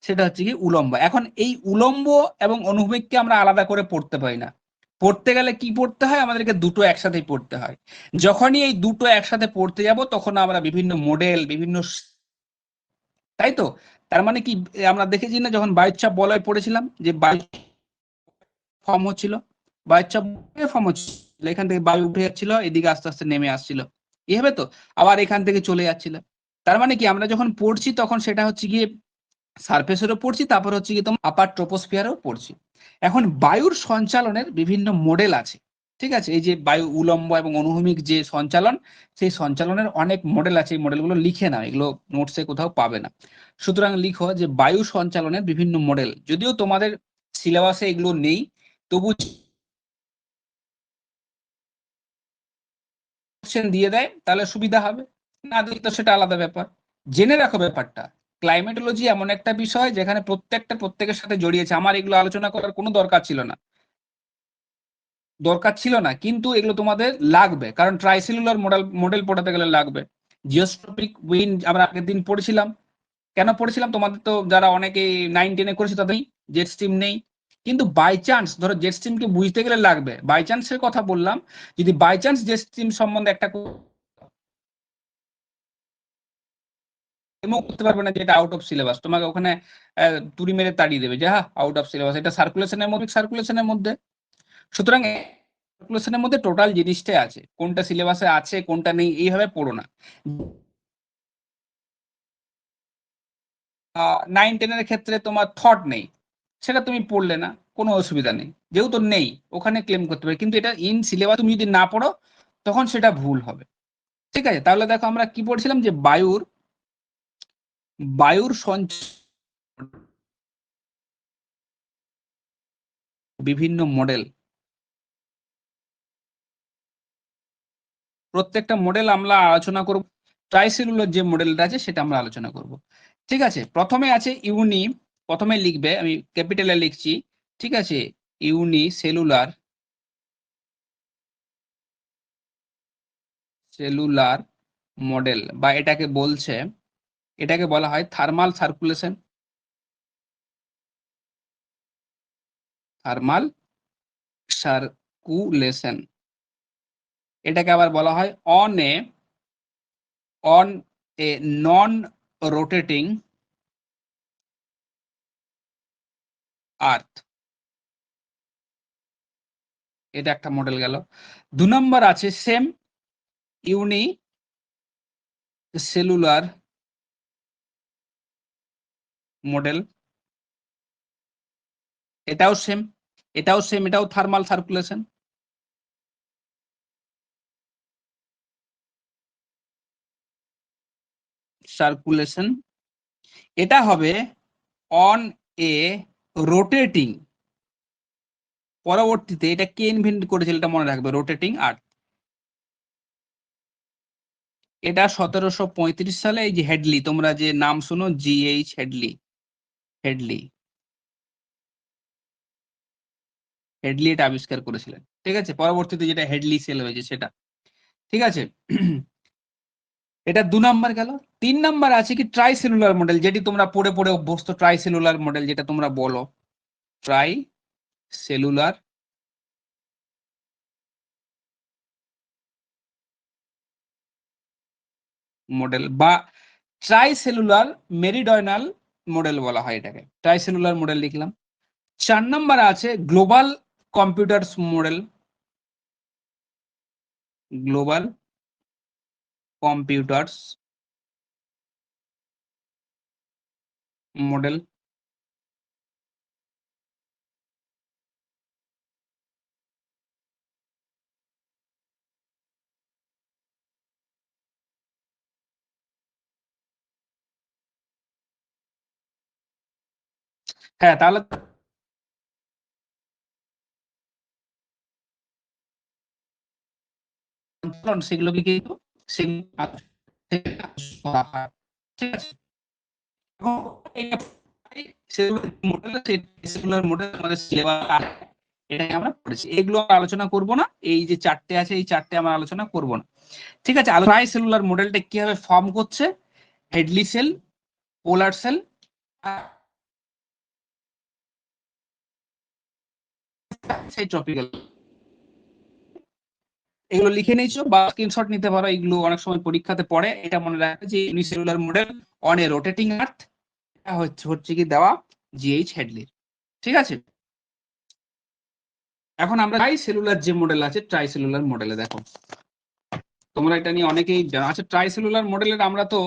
সেটা হচ্ছে কি উলম্ব। এখন এই উলম্ব এবং অনুভূমিককে আমরা আলাদা করে পড়তে পারি না। পড়তে গেলে কি পড়তে হয়, আমাদেরকে দুটো একসাথেই পড়তে হয়। যখনই এই দুটো একসাথে পড়তে যাব তখন আমরা বিভিন্ন মডেল, তাই তো। তার মানে কি, আমরা দেখেছি না যখন বায়ুচাপ বলয় পড়েছিলাম, যে বায়ু ফর্ম হচ্ছিল, বায়ুচাপ ফর্ম হচ্ছিল, এখান থেকে বায়ু উঠে যাচ্ছিল, এদিকে আস্তে আস্তে নেমে আসছিল, এভাবে তো, আবার এখান থেকে চলে যাচ্ছিল। তার মানে কি, আমরা যখন পড়ছি তখন সেটা হচ্ছে গিয়ে সারফেসেরও পড়ছি, তারপর হচ্ছে গিয়ে তোমার আপার ট্রোপোস্ফিয়ারও পড়ছি। এখন বায়ুর সঞ্চালনের বিভিন্ন মডেল আছে, ঠিক আছে। এই যে বায়ু উলম্ব এবং অনুভূমিক যে সঞ্চালন, সেই সঞ্চালনের অনেক মডেল আছে। এই মডেলগুলো লিখে নাও, এগুলো নোটসে কোথাও পাবে না। সুতরাং লিখো যে বায়ু সঞ্চালনের বিভিন্ন মডেল, যদিও তোমাদের সিলেবাসে এগুলো নেই, তবু কোশ্চেন দিয়ে দেয় তাহলে সুবিধা হবে, না দিলে তো সেটা আলাদা ব্যাপার। জেনে রাখো ব্যাপারটা, ক্লাইমেটোলজি এমন একটা বিষয় যেখানে প্রত্যেকের সাথে জড়িয়েছে। আমার এগুলো আলোচনা করার কোনো দরকার ছিল না, কিন্তু এগুলো তোমাদের লাগবে, কারণ ট্রাইসেলুলার মডেল পড়াতে গেলে লাগবে। জিওস্ট্রপিক উইন্ড আমরা আগের দিন পড়েছিলাম। কেন পড়েছিলাম, তোমাদের তো যারা অনেকে 9-10 করেছে তাদের জেট স্ট্রিম নেই, কিন্তু বাই চান্স ধরো জেট স্ট্রিমকে বুঝতে গেলে লাগবে। বাই চান্সের কথা বললাম, যদি বাই চান্স জেট স্ট্রিম সম্বন্ধে একটা এমও করতে পারবে না যে এটা আউট অফ সিলেবাস, তোমাকে ওখানে তুড়ি মেরে তাড়িয়ে দেবে যে হ্যাঁ আউট অফ সিলেবাস, এটা সার্কুলেশনের মধ্যে। সুতরাং সার্কুলেশনের মধ্যে টোটাল জিনিসটাই আছে, কোনটা সিলেবাসে আছে কোনটা নেই এইভাবে পড়ো না। 9-10 ক্ষেত্রে তোমার থট নেই, সেটা তুমি পড়লে না, কোনো অসুবিধা নেই, যেহেতু নেই ওখানে ক্লেম করতে পারে। কিন্তু এটা ইন সিলেবাস তুমি যদি না পড়ো তখন সেটা ভুল হবে। ঠিক আছে, তাহলে দেখো আমরা কি পড়ছিলাম, যে বায়ুর বিভিন্ন মডেল, প্রত্যেকটা মডেল আমরা আলোচনা করব। ট্রাইসেলুলার যে মডেলটা আছে সেটা আমরা আলোচনা করব। ঠিক আছে, প্রথমে আছে ইউনি, প্রথমে লিখবে, আমি ক্যাপিটালে লিখছি, ঠিক আছে, সেলুলার মডেল, বা এটাকে বলা হয় থার্মাল সার্কুলেশন। এটাকে আবার বলা হয় on a non rotating earth. এটা একটা মডেল গেল। 2 নম্বর আছে সেম ইউনি সেলুলার মডেল, এটাও সেম এটাও থার্মাল সার্কুলেশন। এটা হবে অন এ রোটেটিং, পরবর্তীতে এটা কে ইনভেন্ট করেছিল এটা মনে রাখবে, রোটেটিং আর্থ। এটা 1735 সালে এই যে হেডলি, তোমরা যে নাম শুনো GH হেডলি, হেডলি হেডলি এটা আবিষ্কার করেছিলেন। ঠিক আছে, পরবর্তীতে যেটা হেডলি সেল হয়েছে সেটা। ঠিক আছে, এটা 2 নাম্বার গেল। 3 নাম্বার আছে কি ট্রাইসেলুলার মডেল, যেটি তোমরা পড়ে পড়ে অভ্যস্ত, ট্রাইসেলুলার মডেল যেটা তোমরা বলো, ট্রাইসেলুলার মডেল বা ট্রাইসেলুলার মেরিডয়নাল মডেল বলা হয় এটাকে, ট্রাইসেলুলার মডেল লিখলাম। 4 নাম্বার আছে global computers model, global computers model. হ্যাঁ, তাহলে সেগুলোকে কিন্তু ঠিক আছে, আমরা পড়েছি, এগুলো আলোচনা করব না। এই যে 4টে আছে এই 4টে আমরা আলোচনা করব না। ঠিক আছে, ট্রাই সেলুলার মডেলটা কিভাবে ফর্ম করছে, হেডলি সেল, পোলার সেল, সেই ট্রপিক্যাল, এগুলো লিখে নিয়েছো বা স্ক্রিনশট নিতে পারো, এগুলো অনেক সময় পরীক্ষাতে পড়ে। এটা মনে রাখবে যে unicellular model on a rotating earth, এটা হচ্ছে কি দেওয়া GH হেডলির। ঠিক আছে, এখন আমরা ট্রাই সেলুলার যে মডেল আছে, ট্রাই সেলুলার মডেলে দেখো, তোমরা এটা নিয়ে অনেকেই জানো। আচ্ছা, ট্রাই সেলুলার মডেলের আমরা তো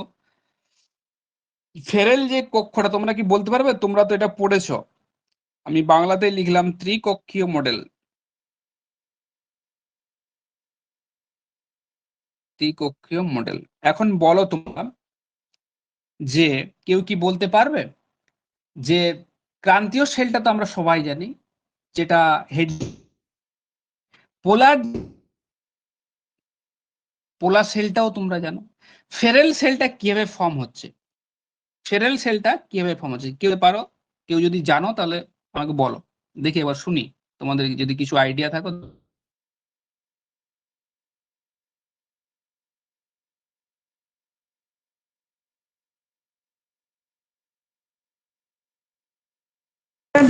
ফেরেল যে কক্ষটা, তোমরা কি বলতে পারবে? তোমরা তো এটা পড়েছো, আমি বাংলাতে লিখলাম ত্রিকক্ষীয় মডেল, ত্রিকক্ষীয় মডেল। এখন বলো তোমরা যে কেউ কি বলতে পারবে যে ক্রান্তীয় সেলটা তো আমরা সবাই জানি, যেটা হেড, পোলার, পোলার সেলটাও তোমরা জানো, ফেরেল সেলটা কিভাবে ফর্ম হচ্ছে, ফেরেল সেলটা কিভাবে ফর্ম হচ্ছে কেউ পারো? কেউ যদি জানো তাহলে আমাকে বলো, দেখি এবার শুনি তোমাদের যদি কিছু আইডিয়া থাকো।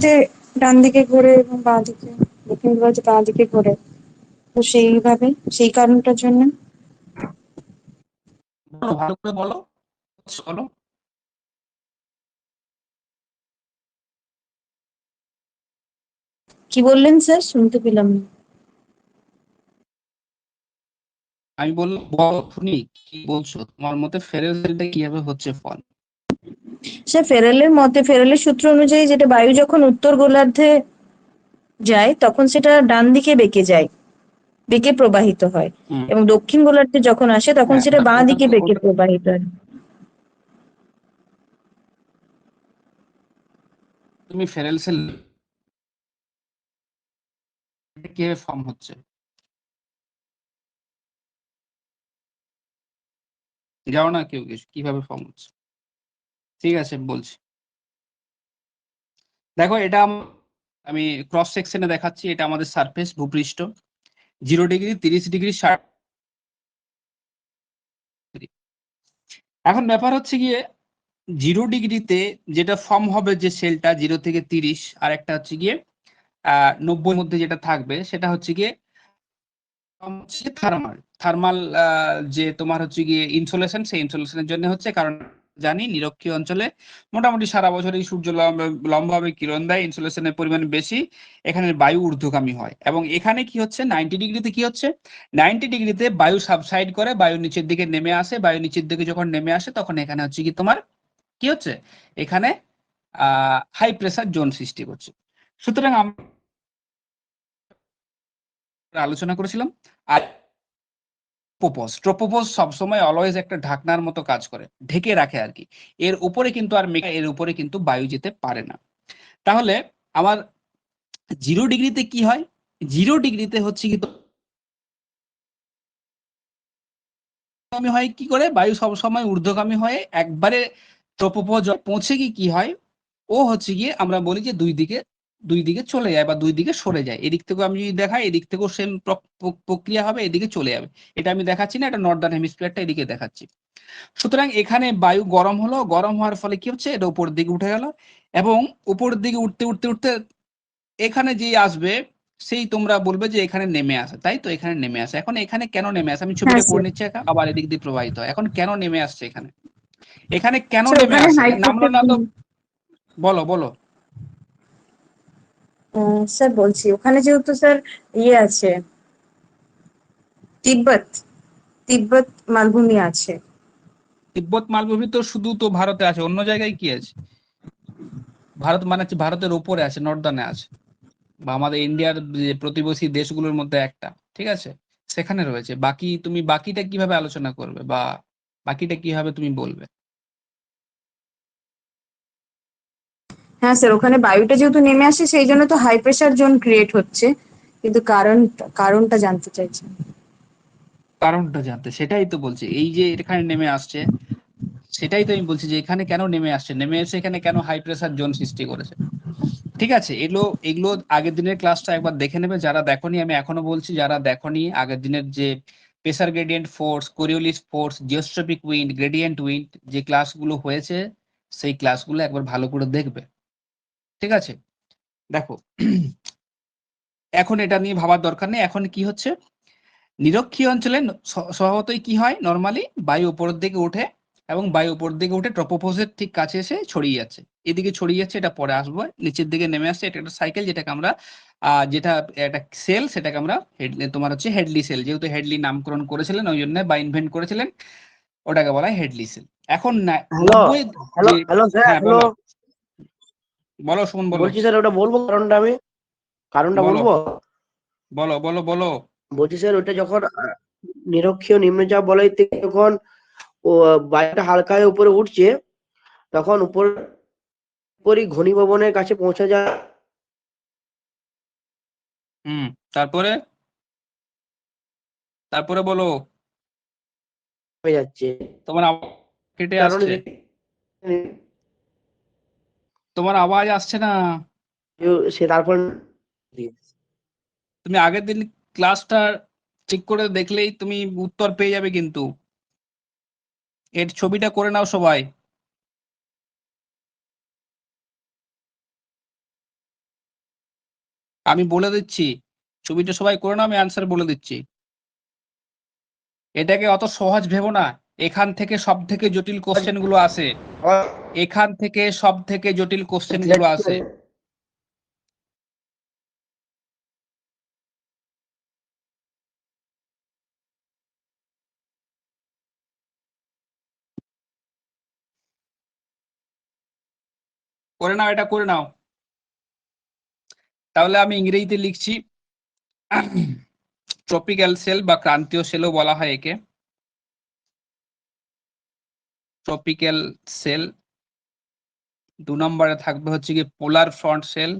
যে ডান দিকে ঘোরে এবং বাঁ দিকে, দক্ষিণ ধ্রুব যে বাঁ দিকে ঘোরে, তো সেইভাবে সেই কারণটার জন্য। বলো, ভালো করে বলো, বলো। কি বললেন স্যার, শুনতে পেলাম না। আমি বললাম বলো, শুনি কি বলছো, তোমার মতে ফেরেল সেলটা কিভাবে হচ্ছে ফল? স্যার ফেরেলের মতে, ফেরেলের সূত্র অনুযায়ী যেটা বায়ু যখন উত্তর গোলার্ধে যায় তখন সেটা ডান দিকে বেঁকে যায়, বেঁকে প্রবাহিত হয়, এবং দক্ষিণ গোলার্ধে যখন আসে তখন হ্যাঁ, সেটা বাঁ ওটা দিকে তো বেঁকে ওটা প্রবাহিত হয়। তুমি ফেরেল সেল কিভাবে ফর্ম হচ্ছে যাও না কেউ কিছু, কিভাবে ফর্ম হচ্ছে? ঠিক আছে বলছি, দেখো এটা আমি ক্রস সেকশনে দেখাচ্ছি, এটা আমাদের সারফেস, ভূপৃষ্ঠ, 0 ডিগ্রি, 30 ডিগ্রি, 60 ডিগ্রি। এখন ব্যাপার হচ্ছে গিয়ে 0 ডিগ্রিতে যেটা ফর্ম হবে যে সেলটা 0 থেকে 30, আর একটা হচ্ছে গিয়ে 90 মধ্যে যেটা থাকবে সেটা হচ্ছে গিয়ে থার্মাল, থার্মাল যে তোমার হচ্ছে গিয়ে ইনসোলেশন, সেই ইনসোলেশনের জন্য হচ্ছে, কারণ জানি নিরক্ষীয় অঞ্চলে মোটামুটি সারা বছরই সূর্য লম্বভাবে কিরণ দেয়, ইনসোলেশনের পরিমাণ বেশি, এখানে বায়ু ঊর্ধ্বগামী হয়। এবং এখানে কি হচ্ছে 90 ডিগ্রিতে, কি হচ্ছে 90 ডিগ্রিতে বায়ু সাবসাইড করে, বায়ু নিচের দিকে নেমে আসে, বায়ু নিচের দিকে যখন নেমে আসে তখন এখানে হচ্ছে কি তোমার কি হচ্ছে, এখানে হাই প্রেসার জোন সৃষ্টি করছে। সুতরাং আমরা আলোচনা করেছিলাম। আর ট্রোপোপজ সবসময় অলওয়েজ একটা ঢাকনার মতো কাজ করে, ঢেকে রাখে আর কি। এর উপরে কিন্তু আর এর উপরে কিন্তু বায়ু যেতে পারে না। তাহলে আমার 0 ডিগ্রিতে কি হয়? 0 ডিগ্রিতে হচ্ছে কি ঊর্ধ্বগামী হয় কি করে? বায়ু সবসময় ঊর্ধ্বগামী হয়ে একবারে ট্রোপোপজ পৌঁছে গিয়ে কি হয়, ও হচ্ছে গিয়ে আমরা বলি যে দুই দিকে চলে যায় বা দুই দিকে সরে যায়। এদিক থেকেও আমি যদি দেখাই, এদিক থেকেও সেম প্রক্রিয়া হবে, এদিকে চলে যাবে। এটা আমি দেখাচ্ছি না, এটা নর্দার্ন হেমিস্ফিয়ারটা এদিকে দেখাচ্ছি। সুতরাং এখানে বায়ু গরম হলো, গরম হওয়ার ফলে কি হচ্ছে, এটা উপরের দিকে উঠে গেল, এবং উপরের দিকে উঠতে উঠতে উঠতে এখানে যে আসবে সেই তোমরা বলবে যে এখানে নেমে আসে, তাই তো? এখানে নেমে আসে। এখন এখানে কেন নেমে আসে? আমি হ্যাঁ ছবিটা করে স্যার। নিচ্ছি, আবার এদিক দিয়ে প্রবাহিত হয়। এখন কেন নেমে আসছে এখানে? এখানে কেন স্যার নেমে ওখানে আসে? নামলো হাইড্রোফিল, না তো? বলো বলো। স্যার বলছি ওখানে যেহেতু স্যার ইয়ে আছে, তিব্বত তিব্বত মালভূমি আছে। তিব্বত মালভূমি তো শুধু তো ভারতে আছে, অন্য জায়গায় কি আছে? ভারত মানে হচ্ছে ভারতের উপরে আছে, নর্দার্নে আছে, বা আমাদের ইন্ডিয়ার যে প্রতিবেশী দেশগুলোর মধ্যে একটা, ঠিক আছে, সেখানে রয়েছে। বাকি তুমি বাকিটা কিভাবে আলোচনা করবে, বা বাকিটা কিভাবে তুমি বলবে? হ্যাঁ স্যার, ওখানে বায়ুটা যেহেতু নেমে আসে সেই জন্য তো হাই প্রেসার জোন ক্রিয়েট হচ্ছে, কিন্তু কারণটা জানতে চাইছি। কারণটা জানতে, সেটাই তো বলছি, এই যে এখানে নেমে আসছে, সেটাই তো আমি বলছি যে এখানে কেন নেমে আসছে, নেমে এসে এখানে কেন হাই প্রেসার জোন সৃষ্টি করেছে। ঠিক আছে, এগুলো এগুলো আগের দিনের ক্লাসটা একবার দেখে নেবে যারা দেখোনি। আমি এখনো বলছি, যারা দেখোনি আগের দিনের যে pressure gradient force, Coriolis force, geostrophic wind, gradient wind যে ক্লাসগুলো হয়েছে, সেই ক্লাসগুলো একবার ভালো করে দেখবে। ঠিক আছে, দেখো এখন এটা নিয়ে ভাবার দরকার নেই। এখন কি হচ্ছে, নিরক্ষীয় অঞ্চলে স্বভাবতই কি হয়, নর্মালি বায়ু উপরের দিকে উঠে, এবং বায়ু উপরের দিকে উঠে ট্রপোপোজের ঠিক কাছে এসে ছড়িয়ে যাচ্ছে, এদিকে ছড়িয়ে যাচ্ছে, এটা পরে আসবো, নিচের দিকে নেমে আসছে। এটা একটা সাইকেল, যেটাকে আমরা যেটা একটা সেল, সেটাকে আমরা তোমার হচ্ছে হেডলি সেল, যেহেতু হেডলি নামকরণ করেছিলেন ওই জন্য বা ইনভেন্ট করেছিলেন, ওটাকে বলা হয় হেডলি সেল। এখন হ্যালো 90 হ্যালো যে, হ্যালো স্যার, হ্যাঁ হ্যালো। বলো বলো সুমন, বলো বলছি স্যার, ওটা বলবো কারণটা বলো বলবো। বলো বলো বলো। বলছি স্যার, ওটা যখন নিরক্ষীয় নিম্নচাপ বলয় থেকে যখন ও বায়ুটা হালকা হয়ে উপরে উঠছে, তখন উপরই ঘনীভবনের কাছে পৌঁছে যায়, তারপরে তারপরে বলো। হয়ে যাচ্ছে। তোমার আওয়াজ কেটে কারণে আসছে, তোমার আওয়াজ আসছে না। সে তারপর তুমি আগের দিন ক্লাসটা ঠিক করে দেখলেই তুমি উত্তর পেয়ে যাবে, কিন্তু এর ছবিটা করে নাও সবাই। আমি বলে দিচ্ছি, ছবিটা সবাই করে নাও, আমি অ্যান্সার বলে দিচ্ছি। এটাকে অত সহজ ভেবো না, এখান থেকে সব থেকে জটিল কোশ্চেন গুলো আসে, এখান থেকে সব থেকে জটিল কোশ্চেন গুলো আসে। করে নাও, এটা করে নাও। তাহলে আমি ইংরেজিতে লিখছি, ট্রপিক্যাল সেল বা ক্রান্তীয় সেলও বলা হয় একে, ট্রপিক্যাল সেল। 2 নম্বরে থাকবে হচ্ছে কি পোলার ফ্রন্ট সেল।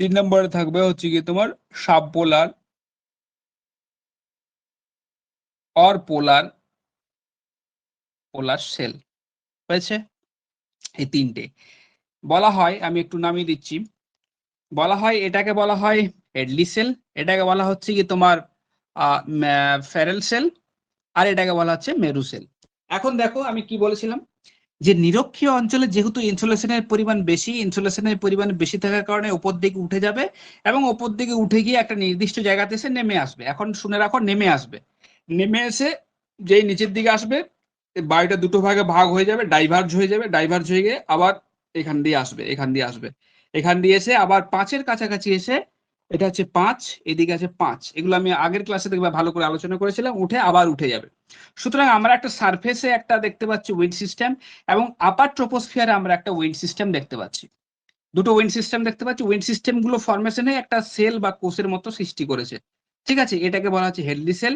3 নম্বরে থাকবে হচ্ছে কি তোমার sub polar or polar cell. হয়েছে, এই তিনটে বলা হয়। আমি একটু নামিয়ে দিচ্ছি। বলা হয়, এটাকে বলা হয় হেডলি সেল, এটাকে বলা হচ্ছে কি তোমার ফেরেল সেল, আর এটাকে বলা হচ্ছে মেরু সেল। এখন দেখো আমি কি বলেছিলাম, যে নিরক্ষীয় অঞ্চলে যেহেতু ইনসুলেশনের পরিমাণ বেশি, ইনসুলেশনের পরিমাণ বেশি থাকার কারণে উপর দিকে উঠে যাবে, এবং উপর দিকে উঠে গিয়ে একটা নির্দিষ্ট জায়গাতে এসে নেমে আসবে। এখন শুনে রাখো, নেমে আসবে, নেমে এসে যেই নিচের দিকে আসবে, বায়ুটা দুটো ভাগে ভাগ হয়ে যাবে, ডাইভার্জ হয়ে যাবে, ডাইভার্জ হয়ে গিয়ে আবার এখান দিয়ে আসবে, এখান দিয়ে আসবে, এখান দিয়ে এসে আবার 5-এর কাছাকাছি এসে, এটা হচ্ছে 5, এদিকে আছে 5, এগুলো আমি আগের ক্লাসে দেখবে ভালো করে আলোচনা করেছিলাম, উঠে আবার উঠে যাবে। সুতরাং আমরা একটা সারফেসে একটা দেখতে পাচ্ছি উইন্ড সিস্টেম, এবং আপার ট্রোপোস্ফিয়ারে আমরা একটা উইন্ড সিস্টেম দেখতে পাচ্ছি। দুটো উইন্ড সিস্টেম দেখতে পাচ্ছি, উইন্ড সিস্টেম গুলো ফরমেশনে একটা সেল বা কোষের মতো সৃষ্টি করেছে, ঠিক আছে, এটাকে বলা হচ্ছে হেডলি সেল।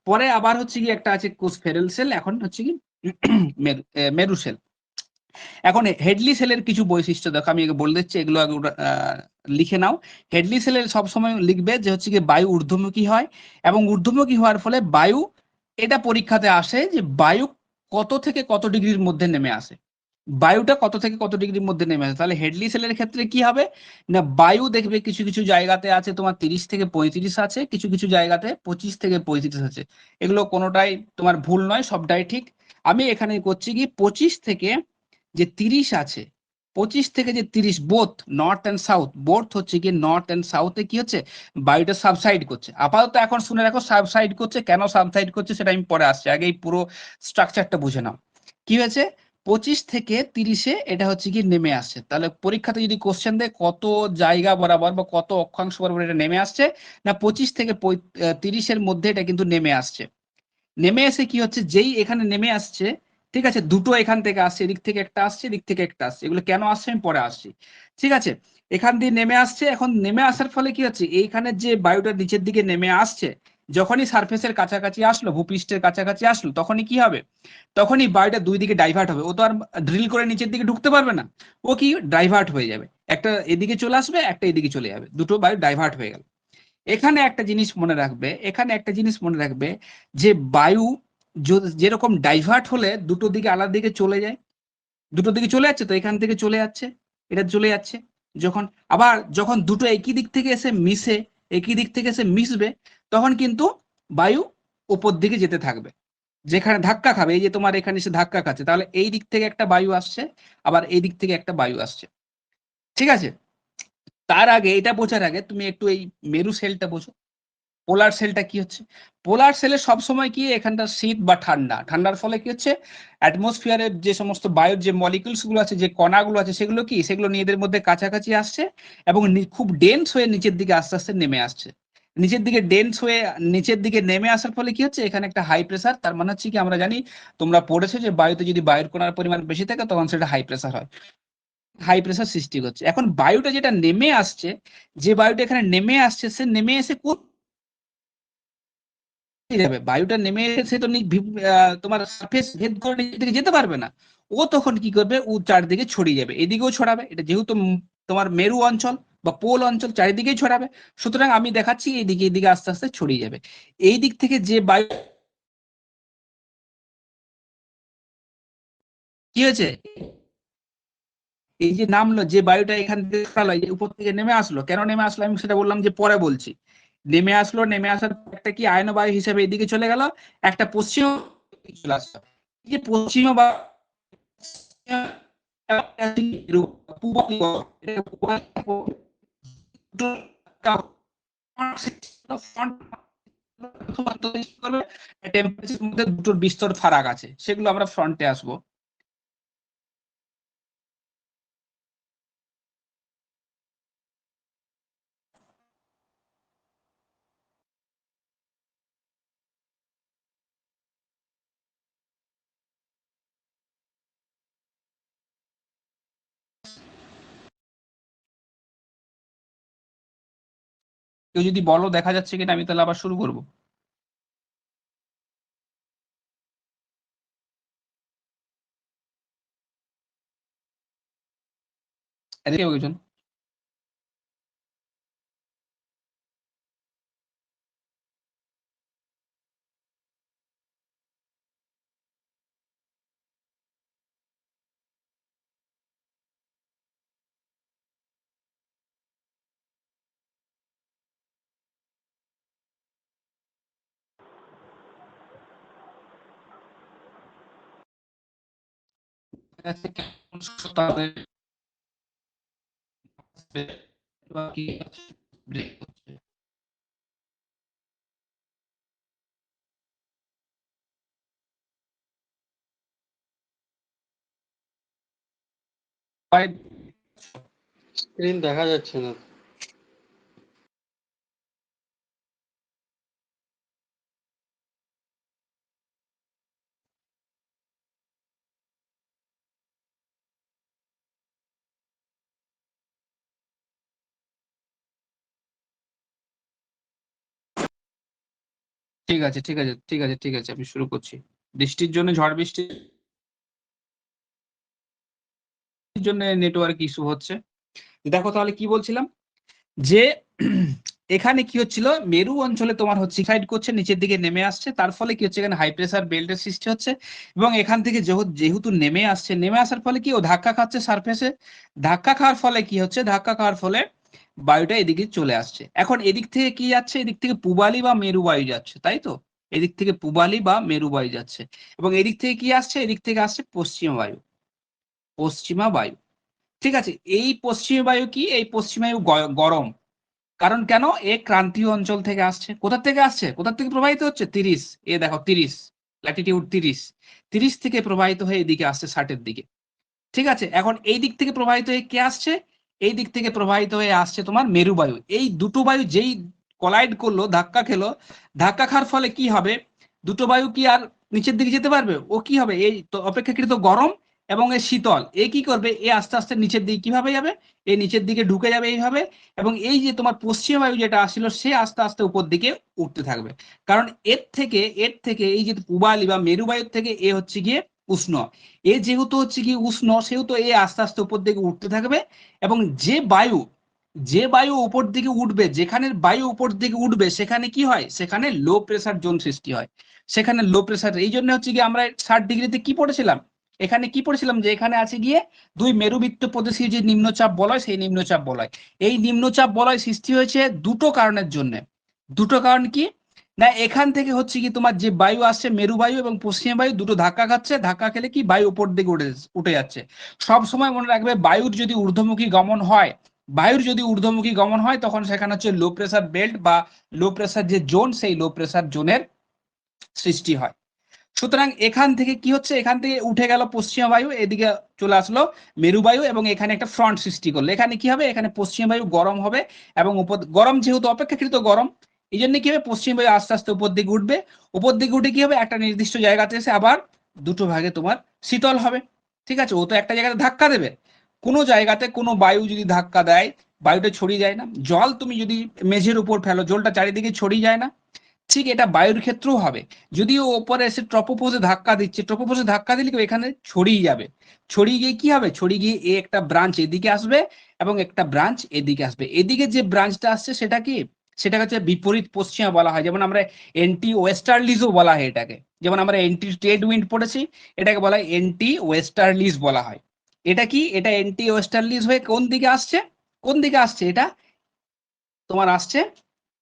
পরে আবার হচ্ছে কি একটা আছে কোষ ফেরেল সেল, এখন হচ্ছে কি মেরু সেল। এখন হেডলি সেলের কিছু বৈশিষ্ট্য দেখো, আমি বলে দিচ্ছি, এগুলো আগে লিখে নাও। হেডলি সেলের সবসময় লিখবে যে হচ্ছে কি বায়ু ঊর্ধ্বমুখী হয়, এবং ঊর্ধ্বমুখী হওয়ার ফলে বায়ু, এটা পরীক্ষাতে আসে যে বায়ু কত থেকে কত ডিগ্রির মধ্যে নেমে আসে, বায়ুটা কত থেকে কত ডিগ্রির মধ্যে নেমে আসে। তাহলে হেডলি সেলের ক্ষেত্রে কি হবে না, বায়ু দেখবে কিছু কিছু জায়গাতে আছে তোমার 30 থেকে 35 আছে, কিছু কিছু জায়গাতে 25 থেকে 35 আছে, এগুলো কোনোটাই তোমার ভুল নয়, সবটাই ঠিক। আমি এখানে করছি কি 25 থেকে যে 30 আছে, 25 থেকে যে 30, both north and south, both হচ্ছে কি নর্থ অ্যান্ড সাউথে কি হচ্ছে, বায়ুটা সাবসাইড করছে। আপাতত এখন শুনে রাখো সাবসাইড করছে, কেন সাবসাইড করছে সেটা আমি পরে আসছি, আগে এই পুরো স্ট্রাকচারটা বুঝে নাও। কি হয়েছে, 25 থেকে 30-এ এটা হচ্ছে কি নেমে আসছে। তাহলে পরীক্ষাতে যদি কোশ্চেন দেয় কত জায়গা বরাবর বা কত অক্ষাংশ বরাবর এটা নেমে আসছে, না 25 থেকে 30-এর মধ্যে এটা কিন্তু নেমে আসছে। নেমে এসে কি হচ্ছে, যেই এখানে নেমে আসছে, ঠিক আছে, দুটো এখান থেকে আসছে, এদিক থেকে একটা আসছে, এদিক থেকে একটা আসছে, এগুলো কেন আসছে আমি পরে আসছি, ঠিক আছে। এখান দিয়ে নেমে আসছে, এখন নেমে আসার ফলে কি হচ্ছে, এইখানে যে বায়ুটা নিচের দিকে নেমে আসছে, যখনই সারফেসের কাছাকাছি আসলো, ভূপৃষ্ঠের কাছাকাছি আসলো, তখনই কি হবে, তখনই বায়ুটা দুই দিকে ডাইভার্ট হবে। ও তো আর ড্রিল করে নিচের দিকে ঢুকতে পারবে না, ও কি ডাইভার্ট হয়ে যাবে, একটা এদিকে চলে আসবে, একটা এদিকে চলে যাবে, দুটো বায়ু ডাইভার্ট হয়ে গেল। এখানে একটা জিনিস মনে রাখবে, এখানে একটা জিনিস মনে রাখবে, যে বায়ু যেরকম ডাইভার্ট হলে দুটো দিকে আলাদা দিকে চলে যায়, দুটো দিকে চলে যাচ্ছে, তো এখান থেকে চলে যাচ্ছে, এটা চলে যাচ্ছে, যখন আবার যখন দুটো একই দিক থেকে এসে মিশে, একই দিক থেকে এসে মিশবে, তখন কিন্তু বায়ু উপর দিকে যেতে থাকবে, যেখানে ধাক্কা খাবে, এই যে তোমার এখানে এসে ধাক্কা খাচ্ছে, তাহলে এই দিক থেকে একটা বায়ু আসছে, আবার এই দিক থেকে একটা বায়ু আসছে, ঠিক আছে। তার আগে, এটা বোঝার আগে তুমি একটু এই মেরু সেলটা বোঝো। পোলার সেলটা কি হচ্ছে, পোলার সেলে সবসময় কি এখানটা শীত বা ঠান্ডা, ঠান্ডার ফলে কি হচ্ছে, অ্যাটমসফিয়ারের যে সমস্ত বায়ুর যে মলিকুলস গুলো আছে, যে কণাগুলো আছে, সেগুলো কি, সেগুলো নিজেদের মধ্যে কাছাকাছি আসছে, এবং খুব ডেন্স হয়ে নিচের দিকে আস্তে আস্তে নেমে আসছে। নিচের দিকে ডেন্স হয়ে নিচের দিকে নেমে আসার ফলে কি হচ্ছে, এখানে একটা হাই প্রেসার, তার মানে হচ্ছে কি, আমরা জানি, তোমরা পড়েছো যে বায়ুতে যদি বায়ুর কণার পরিমাণ বেশি থাকে তখন সেটা হাই প্রেসার হয়, হাই প্রেসার সৃষ্টি করছে। এখন বায়ুটা যেটা নেমে আসছে, যে বায়ুটা এখানে নেমে আসছে, সে নেমে এসে যাবে, বায়ুটা নেমে এসে তো তোমার সারফেস ভেদ করে নিচের দিকে যেতে পারবে না, ও তখন কি করবে, ও চারদিকে ছড়িয়ে যাবে, এদিকেও ছড়াবে, এটা যেহেতু তোমার মেরু অঞ্চল বা পোল অঞ্চল, চারিদিকেই ছড়াবে। সুতরাং আমি দেখাচ্ছি এইদিকে, এইদিকে আস্তে আস্তে ছড়িয়ে যাবে। এই দিক থেকে যে বায়ু কি হয়েছে, এই যে নামলো, যে বায়ুটা এখান থেকে ছড়ালো, এই যে উপর থেকে নেমে আসলো, কেন নেমে আসলো আমি সেটা বললাম যে পরে বলছি। নেমে আসলো, নেমে আসার পর একটা কি আয়ন বায়ু হিসেবে এদিকে চলে গেল, একটা পশ্চিম চলে আসলো, এই যে পশ্চিম বা টেম্পারেচারের মধ্যে দুটোর বিস্তর ফারাক আছে, সেগুলো আমরা ফ্রন্টে আসবো। কেউ যদি বলো দেখা যাচ্ছে কিনা, আমি তাহলে আবার শুরু করবো। এদিকে একজন স্ক্রিন দেখা যাচ্ছে না। ঠিক আছে, ঠিক আছে, ঠিক আছে, ঠিক আছে, আমি শুরু করছি। বৃষ্টির জন্য, ঝড় বৃষ্টির জন্য নেটওয়ার্ক ইস্যু হচ্ছে। দেখো তাহলে কি বলছিলাম, যে এখানে কি হচ্ছিল, মেরু অঞ্চলে তোমার হচ্ছে সাইড করছে, নিচের দিকে নেমে আসছে, তার ফলে কি হচ্ছে, এখানে হাই প্রেসার বেল্টের সৃষ্টি হচ্ছে, এবং এখান থেকে যেহেতু নেমে আসছে, নেমে আসার ফলে কি ও ধাক্কা খাচ্ছে সারফেসে, ধাক্কা খাওয়ার ফলে কি হচ্ছে, ধাক্কা খাওয়ার ফলে বায়ুটা এদিকে চলে আসছে। এখন এদিক থেকে কি যাচ্ছে, এদিক থেকে পূবালি বা মেরু বায়ু যাচ্ছে, তাই তো, এদিক থেকে পূবালি বা মেরু বায়ু যাচ্ছে, এবং এদিক থেকে কি আসছে, এদিক থেকে আসছে পশ্চিমা বায়ু, পশ্চিমা বায়ু। ঠিক আছে, এই পশ্চিমা বায়ু কি, এই পশ্চিমা বায়ু গরম, কারণ কেন, এ ক্রান্তীয় অঞ্চল থেকে আসছে। কোথা থেকে আসছে, কোথা থেকে প্রবাহিত হচ্ছে, 30, এ দেখো 30 ল্যাটিটিউড, 30 থেকে প্রবাহিত হয়ে এদিকে আসছে 60-এর দিকে। ঠিক আছে, এখন এই দিক থেকে প্রবাহিত হয়ে কে আসছে, এই দিক থেকে প্রবাহিত হয়ে আসছে তোমার মেরু বায়ু। এই দুটো বায়ু যেই কলাইড করলো, ধাক্কা খেলো, ধাক্কা খাওয়ার ফলে কি হবে, দুটো বায়ু কি আর নিচের দিকে যেতে পারবে, ও কি হবে, এই তো অপেক্ষাকৃত গরম এবং এ শীতল, এ কি করবে, এ আস্তে আস্তে নিচের দিকে কিভাবে যাবে, এই নিচের দিকে ঢুকে যাবে এইভাবে, এবং এই যে তোমার পশ্চিম বায়ু যেটা আসছিল, সে আস্তে আস্তে উপর দিকে উঠতে থাকবে, কারণ এর থেকে এই যে পূবালি বা মেরু বায়ুর থেকে এ হচ্ছে গিয়ে উষ্ণ, এ যেহেতু হচ্ছে কি উষ্ণ, সেহেতু এ আস্তে আস্তে উপর দিকে উঠতে থাকবে, এবং যে বায়ু উপর দিকে উঠবে, যেখানে বায়ু উপর দিকে উঠবে, সেখানে কি হয়, সেখানে লো প্রেসার জোন সৃষ্টি হয়, সেখানে লো প্রেসার। এই জন্য হচ্ছে কি আমরা 60 ডিগ্রিতে কি পড়েছিলাম, এখানে কি পড়েছিলাম, যে এখানে আছে গিয়ে দুই মেরুবৃত্ত প্রদেশী যে নিম্নচাপ বলয়, সেই নিম্নচাপ বলয়, এই নিম্নচাপ বলয় সৃষ্টি হয়েছে দুটো কারণের জন্য। দুটো কারণ কি না, এখান থেকে হচ্ছে কি তোমার যে বায়ু আসছে, মেরু বায়ু এবং পশ্চিম বায়ু দুটো ধাক্কা খাচ্ছে, ধাক্কা খেলে কি বায়ু উপর দিকে উঠে যাচ্ছে। সব সময় মনে রাখবে, বায়ুর যদি ঊর্ধ্বমুখী গমন হয়, তখন সেখানে হচ্ছে লো প্রেসার বেল্ট বা লো প্রেসার যে জোন, সেই লো প্রেসার জোনের সৃষ্টি হয়। সুতরাং এখান থেকে কি হচ্ছে, এখান থেকে উঠে গেল পশ্চিমা বায়ু, এদিকে চলে আসলো মেরু বায়ু, এবং এখানে একটা ফ্রন্ট সৃষ্টি করলো। এখানে কি হবে, এখানে পশ্চিমা বায়ু গরম হবে, এবং গরম যেহেতু অপেক্ষাকৃত গরম, এই জন্য কি হবে, পশ্চিম বায়ু আস্তে আস্তে উপর দিকে উঠবে, উপর দিকে উঠে কি হবে, একটা নির্দিষ্ট জায়গাতে এসে আবার দুটো ভাগে তোমার শীতল হবে। ঠিক আছে, ও তো একটা জায়গাতে ধাক্কা দেবে, কোনো জায়গাতে কোনো বায়ু যদি ধাক্কা দেয়, বায়ুটা ছড়িয়ে যায় না, জল তুমি যদি মেঝের উপর ফেলো, জলটা চারিদিকে ছড়িয়ে যায় না, ঠিক এটা বায়ুর ক্ষেত্রেও হবে। যদিও ওপরে এসে ট্রপোপোজে ধাক্কা দিচ্ছে, ট্রপোপোজে ধাক্কা দিলে এখানে ছড়িয়ে যাবে, ছড়িয়ে গিয়ে কি হবে, ছড়িয়ে গিয়ে এ একটা ব্রাঞ্চ এদিকে আসবে, এবং একটা ব্রাঞ্চ এদিকে আসবে। এদিকে যে ব্রাঞ্চটা আসছে সেটা কি, সেটা হচ্ছে বিপরীত পশ্চিমা বলা হয়, যেমন আমরা এন্টি ওয়েস্টার্লিজও বলা হয় এটাকে, যেমন আমরা এন্টি ট্রেড উইন্ড পড়েছি, এটাকে বলা হয় এন্টি ওয়েস্টার্লিজ বলা হয়। এটা কি, এটা এন্টি ওয়েস্টার্লিজ হয়ে কোন দিকে আসছে, কোন দিকে আসছে, এটা তোমার আসছে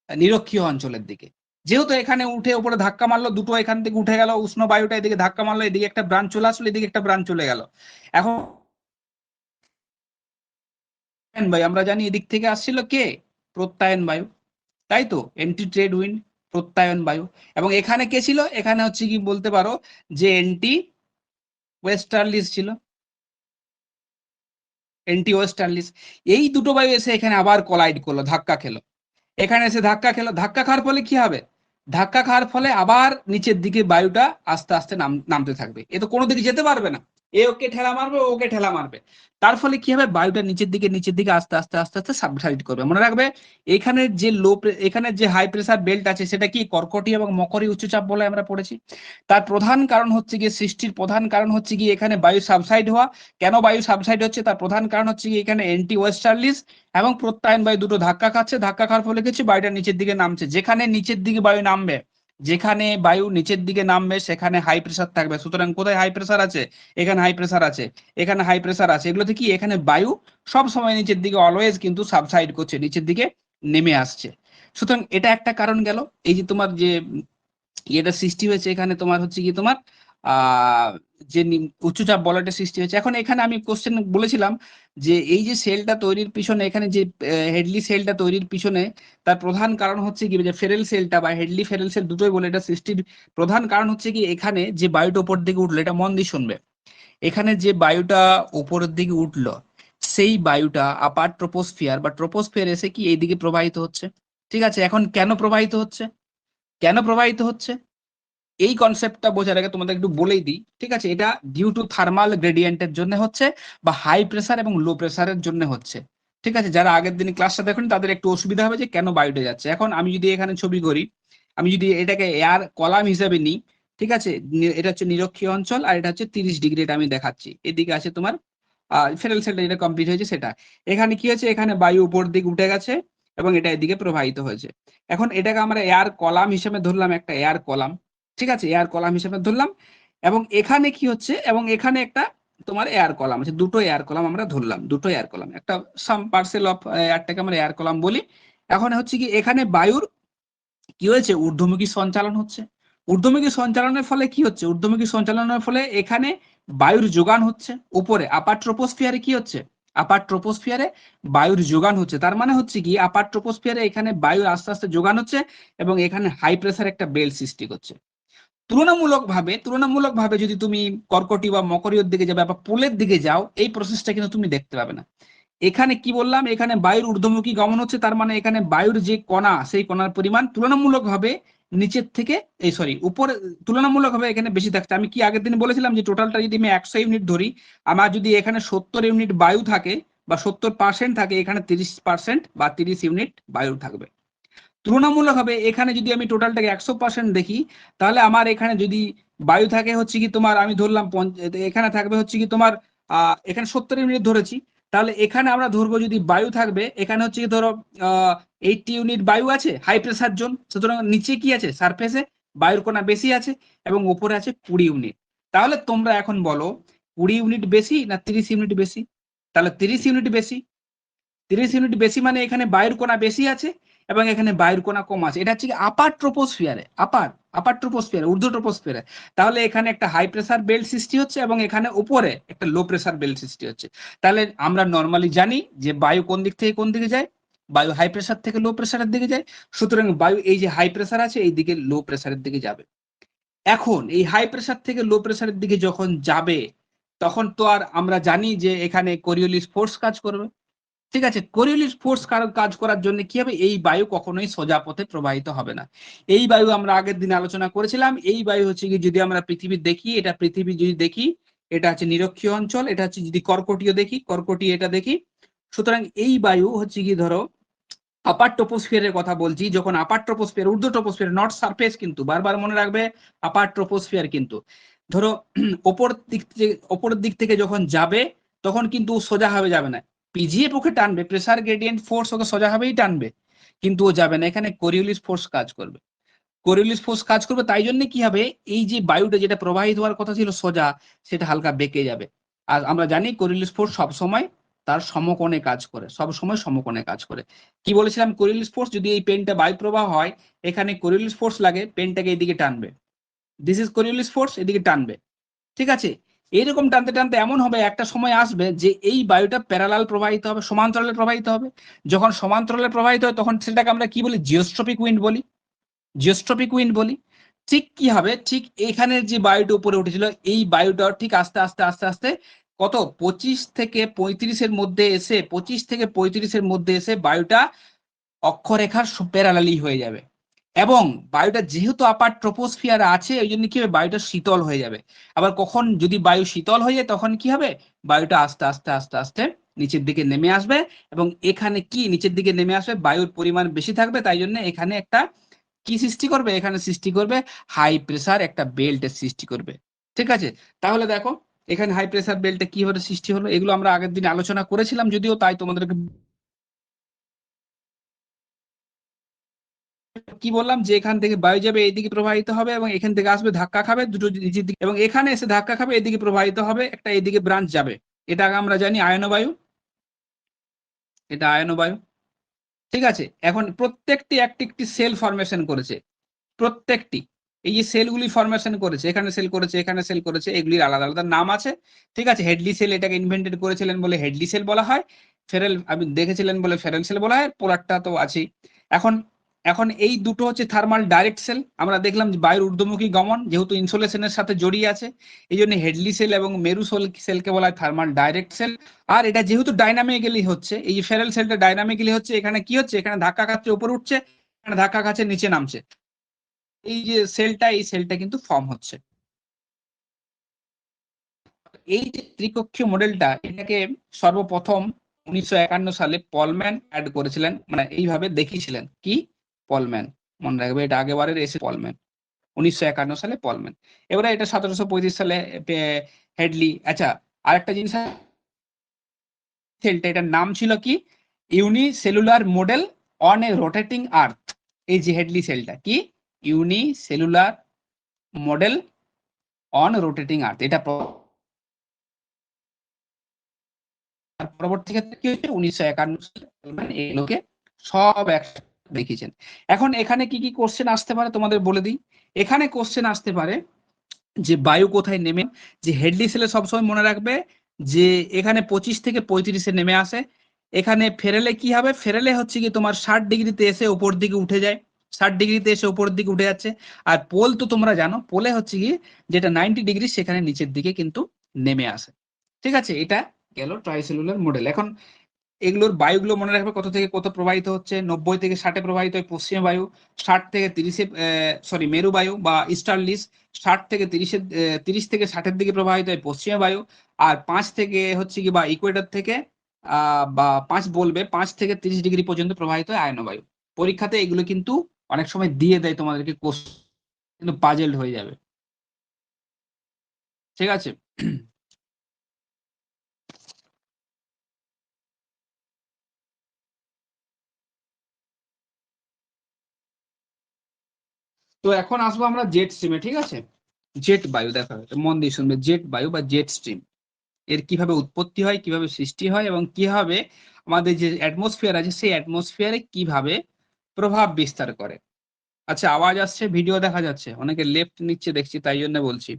নিরক্ষীয় অঞ্চলের দিকে। যেহেতু এখানে উঠে উপরে ধাক্কা মারলো, দুটো এখান থেকে উঠে গেল, উষ্ণ বায়ুটা এদিকে ধাক্কা মারলো, এদিকে একটা ব্রাঞ্চ চলে আসলো, এদিকে একটা ব্রাঞ্চ চলে গেল। এখন বায়ু আমরা জানি এদিক থেকে আসছিল কে, প্রত্যায়ন বায়ু, তাই তো, এন্টি ট্রেড উইন্ড, প্রত্যায়ন বায়ু। এবং এখানে কে ছিল, এখানে হচ্ছে কি বলতে পারো যে এন্টি ওয়েস্টার্লিস ছিল, এন্টি ওয়েস্টার্লিস। এই দুটো বায়ু এসে এখানে আবার কলাইড করলো, ধাক্কা খেলো, এখানে এসে ধাক্কা খেলো, ধাক্কা খাওয়ার ফলে কি হবে, ধাক্কা খাওয়ার ফলে আবার নিচের দিকে বায়ুটা আস্তে আস্তে নামতে থাকবে, এ তো কোনো দিকে যেতে পারবে না, এ ওকে ঠেলা মারবে, ওকে ঠেলা মারবে, তার ফলে কি হবে, বায়ুটা নিচের দিকে আস্তে আস্তে আস্তে আস্তে সাবসাইড করবে। মনে রাখবে, এখানে যে এখানে যে হাই প্রেসার বেল্ট আছে, সেটা কি কর্কটি এবং মকরী উচ্চচাপ বলে আমরা পড়েছি। তার প্রধান কারণ হচ্ছে গিয়ে, সৃষ্টির প্রধান কারণ হচ্ছে গিয়ে এখানে বায়ু সাবসাইড হওয়া। কেন বায়ু সাবসাইড হচ্ছে, তার প্রধান কারণ হচ্ছে গিয়ে এখানে এন্টি ওয়েস্টার্লিস এবং প্রত্যায়ন বায়ু দুটো ধাক্কা খাচ্ছে, ধাক্কা খাওয়ার ফলে কিছু বায়ুটা নিচের দিকে নামছে। যেখানে নিচের দিকে বায়ু নামবে, যেখানে বায়ু নিচের দিকে নামবে, সেখানে হাই প্রেসার থাকবে। সুতরাং কোথায় হাই প্রেসার আছে, এখানে হাই প্রেসার আছে, এখানে হাই প্রেসার আছে, এগুলোতে কি, এখানে বায়ু সব সময় নিচের দিকে অলওয়েজ কিন্তু সাবসাইড করছে, নিচের দিকে নেমে আসছে। সুতরাং এটা একটা কারণ গেল। এই যে তোমার যে এটা সৃষ্টি হয়েছে, এখানে তোমার হচ্ছে কি তোমার যে উচ্চচাপ বলয়টা সৃষ্টি হয়েছে। এখন এখানে আমি কোশ্চেন বলেছিলাম যে এই যে সেলটা তৈরির পিছনে, এখানে যে হেডলি সেলটা তৈরির পিছনে তার প্রধান কারণ হচ্ছে কি, যে ফেরেল সেলটা বা হেডলি ফেরেল সেল দুটোই বলে, এটা সৃষ্টির প্রধান কারণ হচ্ছে কি, এখানে যে বায়ুটা উপর দিকে উঠলো, এটা মন দিয়ে শুনবে, এখানে যে বায়ুটা উপরের দিকে উঠলো, সেই বায়ুটা আপার ট্রোপোস্ফিয়ার বা ট্রোপোস্ফিয়ার এসে কি এইদিকে প্রবাহিত হচ্ছে। ঠিক আছে, এখন কেন প্রবাহিত হচ্ছে, কেন প্রবাহিত হচ্ছে, এই কনসেপ্টটা বোঝার আগে তোমাদের একটু বলেই দিই। ঠিক আছে, এটা ডিউ টু থার্মাল গ্রেডিয়েন্টের জন্য হচ্ছে, বা হাই প্রেসার এবং লো প্রেসারের জন্য হচ্ছে। ঠিক আছে, যারা আগের দিন ক্লাসটা দেখেন তাদের একটু অসুবিধা হবে যে কেন বায়ুটা যাচ্ছে। এখন আমি যদি এখানে ছবি করি, আমি যদি এটাকে এয়ার কলাম হিসেবে নিই, ঠিক আছে, এটা হচ্ছে নিরক্ষীয় অঞ্চল আর এটা হচ্ছে 30 ডিগ্রি, এটা আমি দেখাচ্ছি। এদিকে আছে তোমার ফেরাল সেলটা যেটা কমপ্লিট হয়েছে সেটা। এখানে কি হয়েছে, এখানে বায়ু উপর দিকে উঠে গেছে এবং এটা এদিকে প্রবাহিত হয়েছে। এখন এটাকে আমরা এয়ার কলাম হিসেবে ধরলাম, একটা এয়ার কলাম, ঠিক আছে, এয়ার কলাম হিসেবে ধরলাম। এবং এখানে কি হচ্ছে, এবং এখানে একটা তোমার এয়ার কলাম আছে, দুটো এয়ার কলাম আমরা ধরলাম, দুটো এয়ার কলাম, একটা সাম পার্সেল অফ এয়ারটাকে আমরা এয়ার কলাম বলি। এখন হচ্ছে কি এখানে বায়ুর কি হয়েছে, ঊর্ধ্বমুখী সঞ্চালন হচ্ছে। ঊর্ধ্বমুখী সঞ্চালনের ফলে কি হচ্ছে, ঊর্ধ্বমুখী সঞ্চালনের ফলে এখানে বায়ুর যোগান হচ্ছে উপরে আপার ট্রোপোস্ফিয়ারে, কি হচ্ছে, আপার ট্রোপোস্ফিয়ারে বায়ুর যোগান হচ্ছে। তার মানে হচ্ছে কি আপার ট্রোপোস্ফিয়ারে এখানে বায়ুর আস্তে আস্তে যোগান হচ্ছে এবং এখানে হাই প্রেসার একটা বেল্ট সৃষ্টি করছে। তুলনামূলকভাবে যদি তুমি কর্কটি বা মকরীয়র দিকে যাবে বা পোলের দিকে যাও, এই প্রসেসটা কিন্তু তুমি দেখতে পাবে না। এখানে কি বললাম, এখানে বায়ুর ঊর্ধ্বমুখী গমন হচ্ছে, তার মানে এখানে বায়ুর যে কণা, সেই কণার পরিমাণ তুলনামূলকভাবে নিচের থেকে উপরে তুলনামূলকভাবে এখানে বেশি থাকছে। আমি কি আগের দিন বলেছিলাম যে টোটালটা যদি আমি 100 ইউনিট ধরি, আমার যদি এখানে 70 ইউনিট বায়ু থাকে বা 70% থাকে, এখানে 30% বা 30 ইউনিট বায়ু থাকবে। তুলনামূলকভাবে এখানে যদি আমি টোটালটাকে 100% দেখি, তাহলে আমার এখানে যদি বায়ু থাকে হচ্ছে কি তোমার, আমি ধরলাম এখানে থাকবে হচ্ছে কি তোমার এখানে 70 ইউনিট ধরেছি, তাহলে এখানে আমরা ধরবো যদি বায়ু থাকবে, এখানে হচ্ছে কি ধরো 80 ইউনিট বায়ু আছে, হাই প্রেসার জোন, সুতরাং নিচে কি আছে, সারফেসে বায়ুর কণা বেশি আছে এবং উপরে আছে 20 ইউনিট। তাহলে তোমরা এখন বলো 20 ইউনিট বেশি না 30 ইউনিট বেশি? তাহলে 30 ইউনিট বেশি। 30 ইউনিট বেশি মানে এখানে বায়ুর কণা বেশি আছে এবং এখানে বায়ুর কণা কম আছে। এটা হচ্ছে আপার ট্রোপোস্ফিয়ারে, আপার ট্রোপোস্ফিয়ারে, ঊর্ধ্ব ট্রোপোস্ফিয়ারে। তাহলে এখানে একটা হাই প্রেসার বেল্ট সৃষ্টি হচ্ছে এবং এখানে উপরে একটা লো প্রেসার বেল্ট সৃষ্টি হচ্ছে। তাহলে আমরা নর্মালি জানি যে বায়ু কোন দিক থেকে কোন দিকে যায়, বায়ু হাই প্রেসার থেকে লো প্রেসারের দিকে যায়। সুতরাং বায়ু এই যে হাই প্রেসার আছে এই দিকে লো প্রেসারের দিকে যাবে। এখন এই হাই প্রেসার থেকে লো প্রেসারের দিকে যখন যাবে, তখন তো আর আমরা জানি যে এখানে কোরিওলিস ফোর্স কাজ করবে, ঠিক আছে। কোরিওলিস ফোর্স কাজ করার জন্য কি হবে, এই বায়ু কখনোই সোজা পথে প্রবাহিত হবে না। এই বায়ু আমরা আগের দিন আলোচনা করেছিলাম, এই বায়ু হচ্ছে কি যদি আমরা পৃথিবী দেখি, এটা পৃথিবী যদি দেখি, এটা হচ্ছে নিরক্ষীয় অঞ্চল, এটা হচ্ছে যদি কর্কটীয় দেখি, কর্কটীয় এটা দেখি। সুতরাং এই বায়ু হচ্ছে কি ধরো আপার ট্রোপোস্ফিয়ারের কথা বলছি, যখন আপার ট্রোপোস্ফিয়ার, ঊর্ধ্ব ট্রোপোস্ফিয়ার, নট সারফেস, কিন্তু বারবার মনে রাখবে আপার ট্রোপোস্ফিয়ার, কিন্তু ধরো ওপরের দিক থেকে যখন যাবে তখন কিন্তু সোজা হবে যাবে না, পিজিএফ ওকে টানবে, প্রেসার গ্রেডিয়েন্ট ফোর্স ওকে সোজা হবেই টানবে, কিন্তু ও যাবে না, এখানে কোরিওলিস ফোর্স কাজ করবে। কোরিওলিস ফোর্স কাজ করবে, তাই জন্য কি হবে, এই যে বায়ুটা যেটা প্রবাহিত হওয়ার কথা ছিল সোজা, সেটা হালকা বেঁকে যাবে। আর আমরা জানি কোরিওলিস ফোর্স সবসময় তার সমকোণে কাজ করে, সব সময় সমকোণে কাজ করে। কি বলেছিলাম, কোরিওলিস ফোর্স যদি এই পেনটা বায়ু প্রবাহ হয়, এখানে কোরিওলিস ফোর্স লাগে, পেনটাকে এদিকে টানবে, দিস ইজ কোরিওলিস ফোর্স, এদিকে টানবে, ঠিক আছে। এইরকম টানতে টানতে এমন হবে একটা সময় আসবে যে এই বায়ুটা প্যারালাল প্রবাহিত হবে, সমান্তরালে প্রবাহিত হবে। যখন সমান্তরালে প্রবাহিত হয় তখন সেটাকে আমরা কি বলি, জিওস্ট্রপিক উইন্ড বলি, জিওস্ট্রপিক উইন্ড বলি। ঠিক কি হবে, ঠিক এখানে যে বায়ুটা উপরে উঠেছিল, এই বায়ুটা ঠিক আস্তে আস্তে আস্তে আস্তে কত 25 থেকে 35-এর মধ্যে এসে, 25 থেকে 35-এর মধ্যে এসে বায়ুটা অক্ষরেখার প্যারালালি হয়ে যাবে। এবং বায়ুটা যেহেতু আপার ট্রোপোস্ফিয়ার আছে, ওই জন্য কি হবে, বায়ুটা শীতল হয়ে যাবে। আবার কখন যদি বায়ু শীতল হয়ে যায় তখন কি হবে, বায়ুটা আস্তে আস্তে আস্তে আস্তে নিচের দিকে নেমে আসবে এবং এখানে কি নিচের দিকে নেমে আসবে, বায়ুর পরিমাণ বেশি থাকবে, তাই জন্য এখানে একটা কি সৃষ্টি করবে, এখানে সৃষ্টি করবে হাই প্রেসার একটা বেল্টের সৃষ্টি করবে, ঠিক আছে। তাহলে দেখো এখানে হাই প্রেসার বেল্টে কিভাবে সৃষ্টি হলো, এগুলো আমরা আগের দিন আলোচনা করেছিলাম যদিও, তাই তোমাদেরকে কি বললাম যে এখান থেকে বায়ু যাবে এইদিকে প্রবাহিত হবে এবং এখান থেকে আসবে ধাক্কা খাবে দুটো নিচের দিকে, এবং এখানে এসে ধাক্কা খাবে এদিকে প্রবাহিত হবে, একটা এদিকে ব্রাঞ্চ যাবে। এটা আমরা জানি আয়নবায়ু, এটা আয়নবায়ু, ঠিক আছে। এখন প্রত্যেকটি একটি সেল ফরমেশন করেছে, প্রত্যেকটি এই যে সেলগুলি ফরমেশন করেছে, এখানে সেল করেছে, এখানে সেল করেছে, এগুলির আলাদা আলাদা নাম আছে, ঠিক আছে। হেডলি সেল এটাকে ইনভেন্টেড করেছিলেন বলে হেডলি সেল বলা হয়, ফেরেল আপনি দেখেছিলেন বলে ফেরেল সেল বলা হয়, পোলারটা তো আছেই। এখন এখন এই দুটো হচ্ছে থার্মাল ডাইরেক্ট সেল। আমরা দেখলাম যে বায়ুর ঊর্ধ্বমুখী গমন যেহেতু ইনসুলেশনের সাথে জড়িয়ে আছে, এই জন্য হেডলি সেল এবং মেরু সেলকে বলা হয় থার্মাল ডাইরেক্ট সেল। আর এটা যেহেতু ডাইনামিক্যালি হচ্ছে, এই যে ফেরেল সেলটা ডাইনামিক্যালি হচ্ছে, এখানে কি হচ্ছে, এখানে ধাক্কা খাচ্ছে উপরে উঠছে, এখানে ধাক্কা খাচ্ছে নিচে নামছে, এই যে সেলটা, এই সেলটা কিন্তু ফর্ম হচ্ছে। এই যে ত্রিকক্ষীয় মডেলটা, এটাকে সর্বপ্রথম 1951 সালে পলম্যান অ্যাড করেছিলেন, মানে এইভাবে দেখিয়েছিলেন, কি পলম্যান। মনে রাখবে, এটা আগেবারের এসে পলম্যান, 1951 সালে পলম্যান। এবারে এটা 1735 সালে হেডলি। আচ্ছা, আরেকটা জিনিস, সেলটা এটার নাম ছিল কি, unicellular model on a rotating earth. এই যে হেডলি সেলটা কি, unicellular model on rotating earth. এটা পরবর্তী ক্ষেত্রে কি হয়েছে, 1951 সালে এগুলোকে সব একসাথে দেখিয়েছেন। এখন এখানে কি কি কোশ্চেন আসতে পারে তোমাদের বলে দিই। এখানে কোশ্চেন আসতে পারে যে বায়ু কোথায় নেমে, যে হেডলি সেলে সবসময় মনে রাখবে যে এখানে 25 থেকে 35-এ নেমে আসে। এখানে ফেরেলে কি হবে, ফেরেলে হচ্ছে কি তোমার 60 ডিগ্রিতে এসে উপর দিকে উঠে যায়, 60 ডিগ্রিতে এসে উপর দিকে উঠে যাচ্ছে। আর পোল তো তোমরা জানো, পোলে হচ্ছে কি যেটা 90 ডিগ্রি সেখানে নিচের দিকে কিন্তু নেমে আসে। ঠিক আছে, এটা গেল ট্রাইসেলুলার মডেল। এখন এগুলোর বায়ুগুলো মনে রাখবে কত থেকে কত প্রবাহিত হচ্ছে। 90 থেকে 60-এ প্রবাহিত হয় পশ্চিম বায়ু, 60 থেকে 30-এ মেরু বায়ু বা ইস্টার্লিস, 60 থেকে 30-এ 30 থেকে 60-এর দিকে প্রবাহিত হয় পশ্চিমা বায়ু। আর 5 থেকে হচ্ছে কি বা ইকুয়েটর থেকে বা 5 বলবে 5 থেকে 30 ডিগ্রি পর্যন্ত প্রবাহিত হয় আয়ন বায়ু। পরীক্ষাতে এগুলো কিন্তু অনেক সময় দিয়ে দেয় তোমাদেরকে, কোশ্চেন কিন্তু পাজেলড হয়ে যাবে। ঠিক আছে। তো এখন আসবো আমরা জেট স্ট্রিমে। ঠিক আছে, জেট বায়ু দেখা হয়, মন দিয়ে শুনবে, জেট বায়ু বা জেট স্ট্রিম এর কিভাবে উৎপত্তি হয়, কিভাবে সৃষ্টি হয়, এবং কিভাবে আমাদের যে অ্যাটমসফিয়ার আছে সেই অ্যাটমসফিয়ারে কিভাবে প্রভাব বিস্তার করে। আচ্ছা, আওয়াজ আসছে, ভিডিও দেখা যাচ্ছে, অনেকে লেফট নিচ্ছে দেখছি, তাই জন্য বলছি।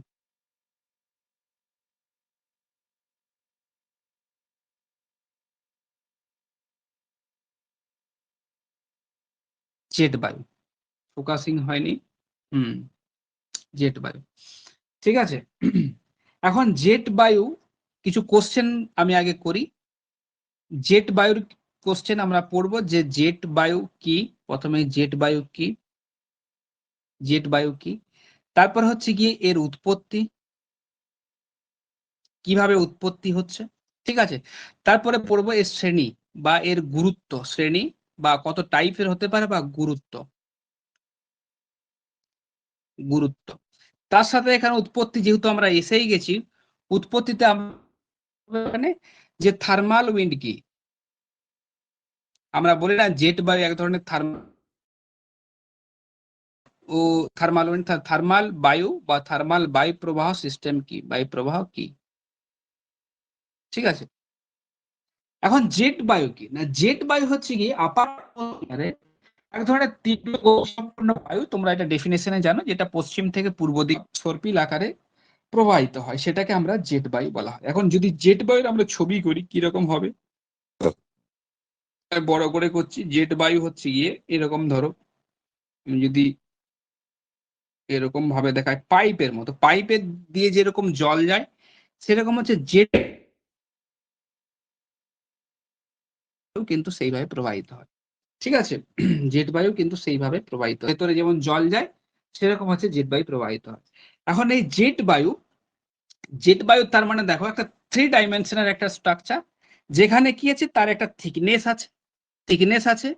জেট বায়ু ফোকাসিং হয়নি। হুম, জেট বায়ু। ঠিক আছে, এখন জেট বায়ু কিছু কোশ্চেন আমি আগে করি। জেট বায়ুর কোশ্চেন আমরা পড়বো যে জেট বায়ু কি, প্রথমে জেট বায়ু কি, জেট বায়ু কি, তারপর হচ্ছে গিয়ে এর উৎপত্তি, কিভাবে উৎপত্তি হচ্ছে। ঠিক আছে, তারপরে পড়বো এর শ্রেণী বা এর গুরুত্ব, শ্রেণী বা কত টাইপের হতে পারে বা গুরুত্ব, গুরুত্ব। তার সাথে এখানে উৎপত্তি, যেহেতু আমরা এসেই গেছি, উৎপত্তিতে আমরা যে থার্মাল উইন্ড কি, আমরা বলি না জেট বায়ু এক ধরনের থার্মাল উইন্ড, থার্মাল বায়ু বা থার্মাল বায়ু প্রবাহ সিস্টেম কি, বায়ু প্রবাহ কি। ঠিক আছে, এখন জেট বায়ু কি না, জেট বায়ু হচ্ছে কি আপার এক ধরনের তীব্র গতিসম্পন্ন বায়ু, তোমরা এটা ডেফিনেশনে জানো, যেটা পশ্চিম থেকে পূর্ব দিক সর্পিল আকারে প্রবাহিত হয়, সেটাকে আমরা জেট বায়ু বলা হয়। এখন যদি জেট বায়ুর আমরা ছবি করি কিরকম হবে, বড় করে করছি, জেট বায়ু হচ্ছে গিয়ে এরকম, ধরো যদি এরকম ভাবে দেখায় পাইপের মতো, পাইপের দিয়ে যেরকম জল যায় সেরকম হচ্ছে জেট কিন্তু সেইভাবে প্রবাহিত হয়। ঠিক আছে, জেট বায়ু কিন্তু সেইভাবে প্রবাহিত হয়, ভেতরে যেমন জল যায় সেরকম হচ্ছে জেট বায়ু প্রবাহিত হয়। এখন এই জেট বায়ু, জেট বায়ু তার মানে দেখো একটা 3 ডাইমেনশনাল একটা স্ট্রাকচার, যেখানে কি আছে তার একটা থিকনেস আছে, থিকনেস আছে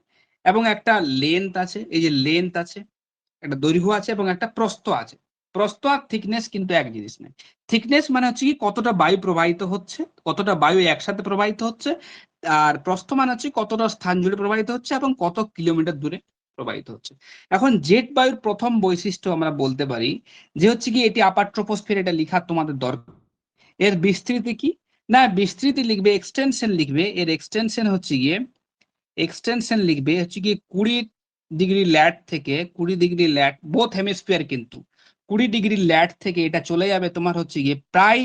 এবং একটা লেন্থ আছে, এই যে লেন্থ আছে, একটা দৈর্ঘ্য আছে এবং একটা প্রস্থ আছে। প্রস্থ আর থিকনেস কিন্তু এক জিনিস নয়। থিকনেস মানে হচ্ছে কি কতটা বায়ু প্রবাহিত হচ্ছে, কতটা বায়ু একসাথে প্রবাহিত হচ্ছে, আর প্রস্থ মানে হচ্ছে কতটা স্থান জুড়ে প্রবাহিত হচ্ছে এবং কত কিলোমিটার দূরে প্রবাহিত হচ্ছে। এখন জেট বায়ুর প্রথম বৈশিষ্ট্য আমরা বলতে পারি যে হচ্ছে কি এটি আপার ট্রপোস্ফিয়ার, এটা লেখা তোমাদের দরকার। এর বিস্তৃতি কি না, বিস্তৃতি লিখবে, এক্সটেনশন লিখবে, এর এক্সটেনশন হচ্ছে গিয়ে, এক্সটেনশন লিখবে হচ্ছে কি 20 ডিগ্রি ল্যাট থেকে, 20 ডিগ্রি ল্যাট বোথ হেমিস্ফিয়ার, কিন্তু 20 ডিগ্রি ল্যাট থেকে এটা চলে যাবে তোমার হচ্ছে গিয়ে প্রায়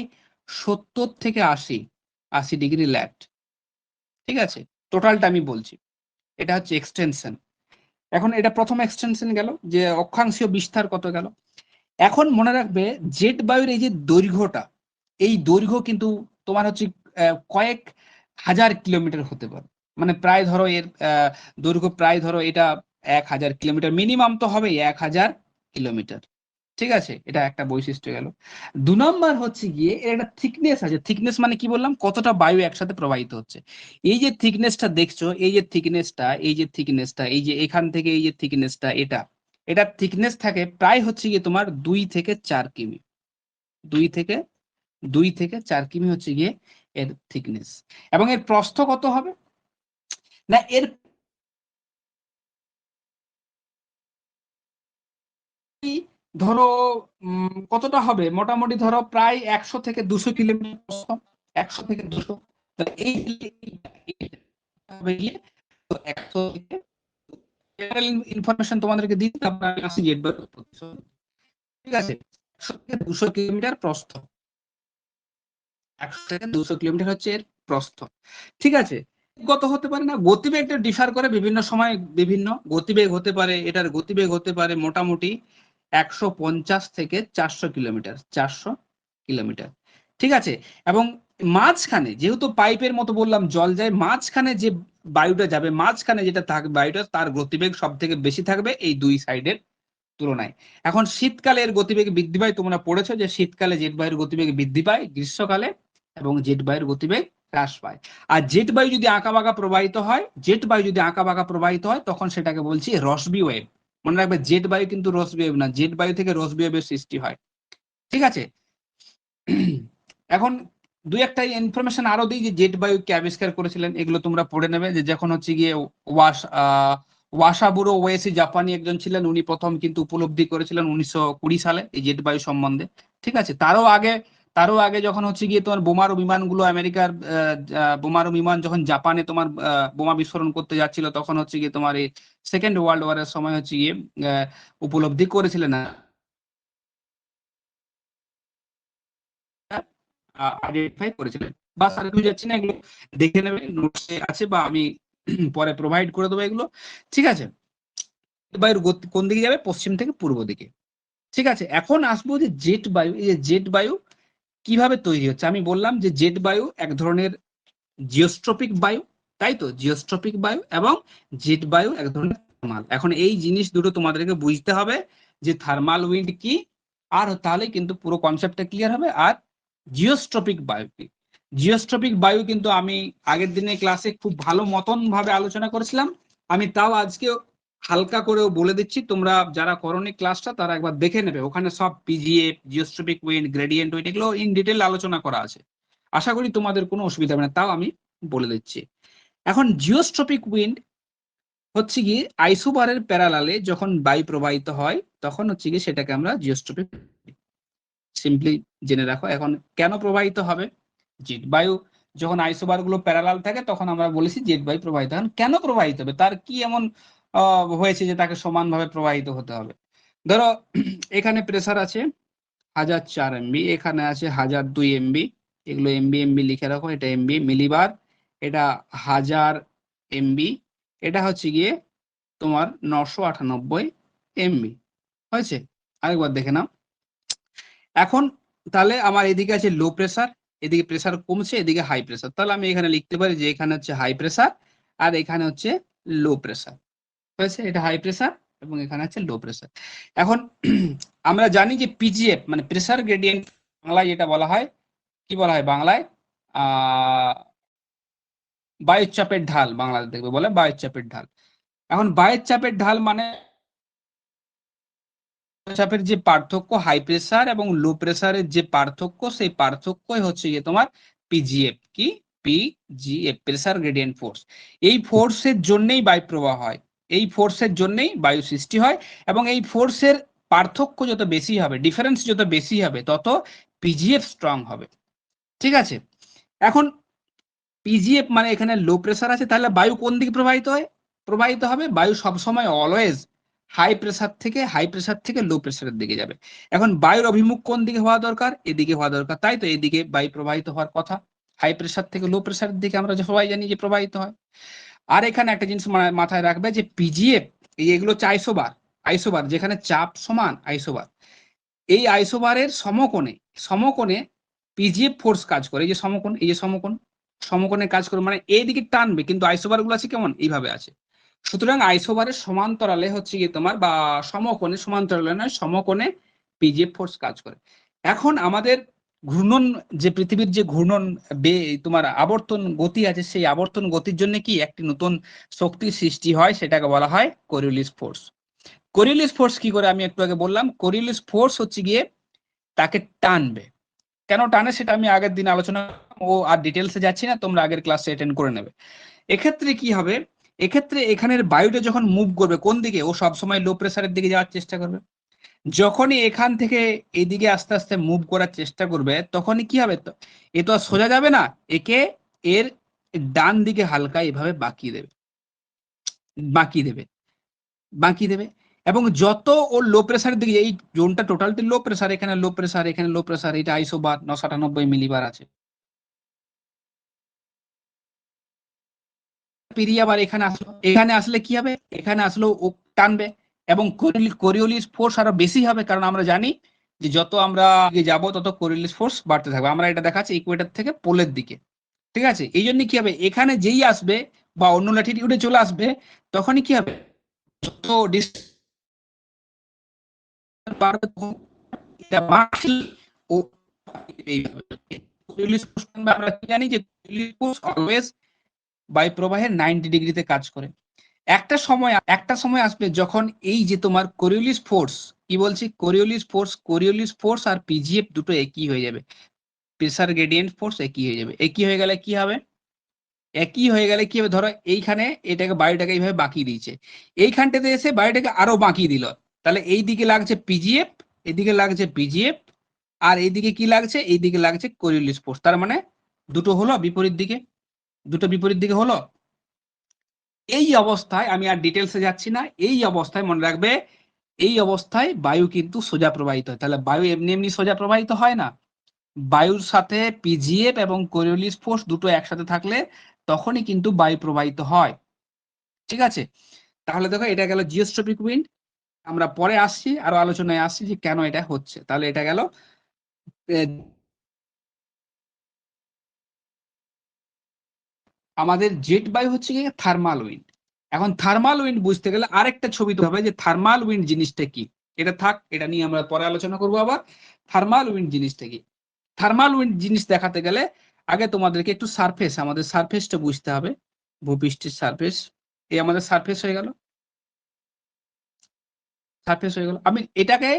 70 থেকে 80 ডিগ্রি ল্যাট। ঠিক আছে, টোটালটা আমি বলছি, এটা হচ্ছে এক্সটেনশন। এখন এটা প্রথম এক্সটেনশন গেল, যে অক্ষাংশীয় বিস্তার কত গেল। এখন মনে রাখবে জেট বায়ুর এই যে দৈর্ঘ্যটা, এই দৈর্ঘ্য কিন্তু তোমার হচ্ছে কয়েক হাজার কিলোমিটার হতে পারে, মানে প্রায় ধরো এর দৈর্ঘ্য প্রায় ধরো এটা 1000 কিলোমিটার, মিনিমাম তো হবে 1000 কিলোমিটার। ঠিক আছে, এটা একটা বৈশিষ্ট্য গেল। 2 নম্বর হচ্ছে গিয়ে এর একটা থিকনেস আছে। থিকনেস মানে কি বললাম, কতটা বায়ু একসাথে প্রবাহিত হচ্ছে। এই যে থিকনেসটা দেখছো, এই যে থিকনেসটা, এই যে থিকনেসটা, এই যে এখান থেকে এই যে থিকনেসটা, এটা এটার থিকনেস থাকে প্রায় হচ্ছে গিয়ে তোমার 2 থেকে 4 কিমি, 2 থেকে 4 কিমি হচ্ছে গিয়ে এর থিকনেস। এবং এর প্রস্থ কত হবে না, এর ধরো কতটা হবে, মোটামুটি ধরো প্রায় 100 থেকে 200 কিলোমিটার প্রস্থ, 100 থেকে 200। এই হবে গিয়ে 100 থেকে ইনফরমেশন তোমাদেরকে দিতে, তারপর আমি আসি জেড বায়ু। ঠিক আছে, 100 থেকে 200 কিলোমিটার প্রস্থ, 100 থেকে 200 কিলোমিটার হচ্ছে এর প্রস্থ। ঠিক আছে, কত হতে পারে না, গতিবেগটা ডিফার করে বিভিন্ন সময়, বিভিন্ন গতিবেগ হতে পারে, এটার গতিবেগ হতে পারে মোটামুটি 150 থেকে 400 কিলোমিটার, 400 কিলোমিটার। ঠিক আছে, এবং মাঝখানে যেহেতু পাইপের মতো বললাম জল যায়, মাঝখানে যে বায়ুটা যাবে, মাঝখানে যেটা থাকবে বায়ুটা, তার গতিবেগ সব থেকে বেশি থাকবে এই দুই সাইডের তুলনায়। এখন শীতকালে এর গতিবেগ বৃদ্ধি পায়, তোমরা পড়েছো যে শীতকালে জেট বায়ুর গতিবেগ বৃদ্ধি পায়, গ্রীষ্মকালে এবং জেট বায়ুর গতিবেগ হ্রাস পায়। আর জেট বায়ু যদি আঁকাবাঁকা প্রবাহিত হয়, জেট বায়ু যদি আঁকাবাঁকা প্রবাহিত হয়, তখন সেটাকে বলছি রসবি ওয়েভ। মনে রাখবে জেট বায়ু কিন্তু রসবি ওয়েভ না, জেট বায়ু থেকে রসবি ওয়েভের সৃষ্টি হয়। ঠিক আছে, এখন দুই একটা ইনফরমেশন আরো দিই যে জেট বায়ু কে আবিষ্কার করেছিলেন, এগুলো তোমরা পড়ে নেবে। যে যখন হচ্ছে গিয়ে ওয়াসাবুরো ওয়েসি জাপানি একজন ছিলেন, উনি প্রথম কিন্তু উপলব্ধি করেছিলেন 1920 সালে এই জেট বায়ু সম্বন্ধে। ঠিক আছে, তারও আগে যখন হচ্ছে গিয়ে তোমার বোমারু বিমানগুলো আমেরিকার বোমারু বিমান যখন জাপানে তোমার বোমা বিস্ফোরণ করতে যাচ্ছিল, তখন হচ্ছে গিয়ে তোমার এই সেকেন্ড ওয়ার্ল্ড ওয়ারের সময় হচ্ছে গিয়ে উপলব্ধি করেছিলেন না, আইডেন্টিফাই করেছিলেন। বা স্যার আমি যাচ্ছি না, এগুলো দেখে নেবে, নোটসে আছে বা আমি পরে প্রোভাইড করে দেবো এগুলো। ঠিক আছে, বায়ুর গতি কোন দিকে যাবে, পশ্চিম থেকে পূর্ব দিকে। ঠিক আছে, এখন আসবো যে জেট বায়ু, এই যে জেট বায়ু কিভাবে তৈরি হচ্ছে। আমি বললাম যে জেট বায়ু এক ধরনের জিওস্ট্রপিক বায়ু, তাই তো, জিওস্ট্রপিক বায়ু, এবং জেট বায়ু এক ধরনের থার্মাল। এখন এই জিনিস দুটো তোমাদেরকে বুঝতে হবে যে থার্মাল উইন্ড কি, আর তাহলে কিন্তু পুরো কনসেপ্টটা ক্লিয়ার হবে। আর জিওস্ট্রপিক বায়ু কি, জিওস্ট্রপিক বায়ু কিন্তু আমি আগের দিনে ক্লাসে খুব ভালো মতন ভাবে আলোচনা করেছিলাম, আমি তাও আজকে হালকা করেও বলে দিচ্ছি, তোমরা যারা করোনি ক্লাসটা তারা একবার দেখে নেবে, ওখানে সব পিজিএফ, জিওস্ট্রপিক উইন্ড, গ্রেডিয়েন্ট উইন্ড, এগুলো ইন ডিটেল আলোচনা করা আছে। আশা করি তোমাদের কোনো অসুবিধা হবে না, তাও আমি বলে দিচ্ছি। এখন জিওস্ট্রপিক উইন্ড হচ্ছে কি আইসোবারের প্যারালালে যখন বায়ু প্রবাহিত হয়, তখন হচ্ছে কি সেটাকে আমরা জিওস্ট্রপিক, সিম্পলি জেনে রাখো। এখন কেন প্রবাহিত হবে, জেট বায়ু যখন আইসোবার গুলো প্যারালাল থাকে, তখন আমরা বলেছি জেট বায়ু প্রবাহিত। এখন কেন প্রবাহিত হবে, তার কি এমন হয়েছে যে তাকে সমানভাবে প্রবাহিত হতে হবে। ধরো এখানে প্রেসার আছে 1004 MB, এখানে আছে 1002 MB, এগুলো এমবি লিখে রাখো, এটা এমবি মিলিবার, এটা 1000 MB, এটা হচ্ছে গিয়ে তোমার 998 MB হয়েছে। আরেকবার দেখে নাও। এখন তাহলে আমার এদিকে আছে লো প্রেসার, এদিকে প্রেসার কমছে, এদিকে হাই প্রেসার, তাহলে আমি এখানে লিখতে পারি যে এখানে হচ্ছে হাই প্রেসার আর এখানে হচ্ছে লো প্রেসার হয়েছে, এটা হাই প্রেসার এবং এখানে আছে লো প্রেসার। এখন আমরা জানি যে পিজিএফ মানে প্রেসার গ্রেডিয়েন্ট, বাংলায় যেটা বলা হয়, কি বলা হয় বাংলায়, বায়ুচাপের ঢাল, বাংলাতে দেখবে বলে বায়ুচাপের ঢাল। এখন বায়ুচাপের ঢাল মানে চাপের যে পার্থক্য, হাই প্রেসার এবং লো প্রেসারের যে পার্থক্য, সেই পার্থক্যই হচ্ছে গিয়ে তোমার পিজিএফ। কি পিজিএফ, প্রেসার গ্রেডিয়েন্ট ফোর্স। এই ফোর্সের জন্যই বায়ু প্রবাহ হয়, এই ফোর্সের জন্যই বায়ু সৃষ্টি হয়, এবং এই ফোর্সের পার্থক্য যত বেশি হবে, ডিফারেন্স যত বেশি হবে, তত পিজিএফ স্ট্রং হবে। ঠিক আছে, এখন পিজিএফ মানে এখানে লো প্রেসার আছে, তাহলে বায়ু কোন দিকে প্রবাহিত হবে, বায়ু সবসময় অলওয়েজ হাই প্রেসার থেকে লো প্রেসারের দিকে যাবে। এখন বায়ুর অভিমুখ কোন দিকে হওয়া দরকার, এদিকে হওয়া দরকার, তাই তো এদিকে বায়ু প্রবাহিত হওয়ার কথা, হাই প্রেসার থেকে লো প্রেসারের দিকে আমরা সবাই জানি যে প্রবাহিত হয়। আর এখানে একটা জিনিস মাথায় রাখবে যে পিজিএফ, এগুলো হচ্ছে আইসোবার যেখানে চাপ সমান আইসোবার, এই আইসোবারের সমকোণে পিজিএফ ফোর্স কাজ করে, এই যে সমকোণে কাজ করে, মানে এইদিকে টানবে, কিন্তু আইসোবার গুলো আছে কেমন, এইভাবে আছে। সুতরাং আইসোবারের সমান্তরালে হচ্ছে গিয়ে তোমার, বা সমান্তরালে নয়, সমকোণে পিজিএফ ফোর্স কাজ করে। এখন আমাদের ঘূর্ণন, যে পৃথিবীর যে ঘূর্ণন তোমার আবর্তন গতি আছে, সেই আবর্তন গতির জন্য কি একটি নতুন শক্তির সৃষ্টি হয়, সেটাকে বলা হয় কোরিওলিস ফোর্স। কোরিওলিস ফোর্স কি করে, আমি একটু আগে বললাম কোরিওলিস ফোর্স হচ্ছে গিয়ে তাকে টানবে। কেন টানে সেটা আমি আগের দিন আলোচনা, ও আর ডিটেলসে যাচ্ছি না, তোমরা আগের ক্লাসে অ্যাটেন্ড করে নেবে। এক্ষেত্রে কি হবে, এক্ষেত্রে এখানের বায়ুটা যখন মুভ করবে কোন দিকে, ও সবসময় লো প্রেসারের দিকে যাওয়ার চেষ্টা করবে। যখনই এখান থেকে এদিকে আস্তে আস্তে মুভ করার চেষ্টা করবে তখনই কি হবে, এ তো আর সোজা যাবে না, একে এর ডান দিকে হালকা এভাবে বাঁকিয়ে দেবে, বাঁকিয়ে দেবে, বাঁকিয়ে দেবে। এবং যত ও লো প্রেসারের দিকে, এই জোনটা টোটালটি লো প্রেসার, এখানে লো প্রেসার, এখানে লো প্রেসার, এটা আইসোবার 998 মিলিবার আছে, পেরিয়ে আবার এখানে আসলো, এখানে আসলে কি হবে, এখানে আসলেও ও টানবে এবং কোরিওলিস ফোর্স আরো বেশি হবে, কারণ আমরা জানি যে যত আমরা যাব তত কোরিওলিস ফোর্স বাড়তে থাকবে। আমরা এটা দেখাচ্ছি ইকুয়েটর থেকে পোলের দিকে, ঠিক আছে। এই জন্য কি হবে, এখানে যেই আসবে বা অন্য ল্যাটিটিউডে চলে আসবে তখনই কি হবে, যত বাড়বে তখন এটা বাড়লে ও কোরিওলিস ফোর্স আমরা কি জানি যে কোরিওলিস ফোর্স অলওয়েজ বায়ু প্রবাহের 90 ডিগ্রিতে কাজ করে। একটা সময় আসবে যখন এই যে তোমার কোরিওলিস ফোর্স, কি বলছি, কোরিওলিস ফোর্স আর পিজিএফ দুটো একই হয়ে যাবে, প্রেসার গ্রেডিয়েন্ট ফোর্স একই হয়ে যাবে। একই হয়ে গেলে কি হবে, একই হয়ে গেলে কি হবে, ধরো এইখানে এটাকে বায়ুটাকে এইভাবে বাঁকিয়ে দিয়েছে, এইখানটাতে এসে বায়ুটাকে আরো বাঁকিয়ে দিল, তাহলে এই দিকে লাগছে পিজিএফ, এদিকে লাগছে পিজিএফ, আর এইদিকে কি লাগছে, এইদিকে লাগছে কোরিওলিস ফোর্স। তার মানে দুটো হলো বিপরীত দিকে, দুটো বিপরীত দিকে হলো। এই অবস্থায় আমি আর ডিটেলসে যাচ্ছি না, এই অবস্থায় মনে রাখবে, এই অবস্থায় বায়ু কিন্তু সোজা প্রবাহিত হয়। তাহলে বায়ু এমনি এমনি সোজা প্রবাহিত হয় না, বায়ুর সাথে পিজিএফ এবং কোরিওলিস ফোর্স দুটো একসাথে থাকলে তখনই কিন্তু বায়ু প্রবাহিত হয়, ঠিক আছে। তাহলে দেখো এটা গেল জিওস্ট্রপিক উইন্ড, আমরা পরে আসছি আরো আলোচনায় আসছি যে কেন এটা হচ্ছে। তাহলে এটা গেল আমাদের জেট বায়ু হচ্ছে কি থার্মাল উইন্ড। এখন থার্মাল উইন্ড বুঝতে গেলে আরেকটা ছবি তো হবে যে থার্মাল উইন্ড জিনিসটা কি, এটা থাক, এটা নিয়ে আমরা পরে আলোচনা করবো। আবার থার্মাল উইন্ড জিনিসটা কি, থার্মাল উইন্ড জিনিস দেখাতে গেলে আগে তোমাদেরকে একটু সারফেস, আমাদের সারফেসটা বুঝতে হবে, ভূপৃষ্ঠের সারফেস। এই আমাদের সারফেস হয়ে গেল, সারফেস হয়ে গেল। আমি এটাকে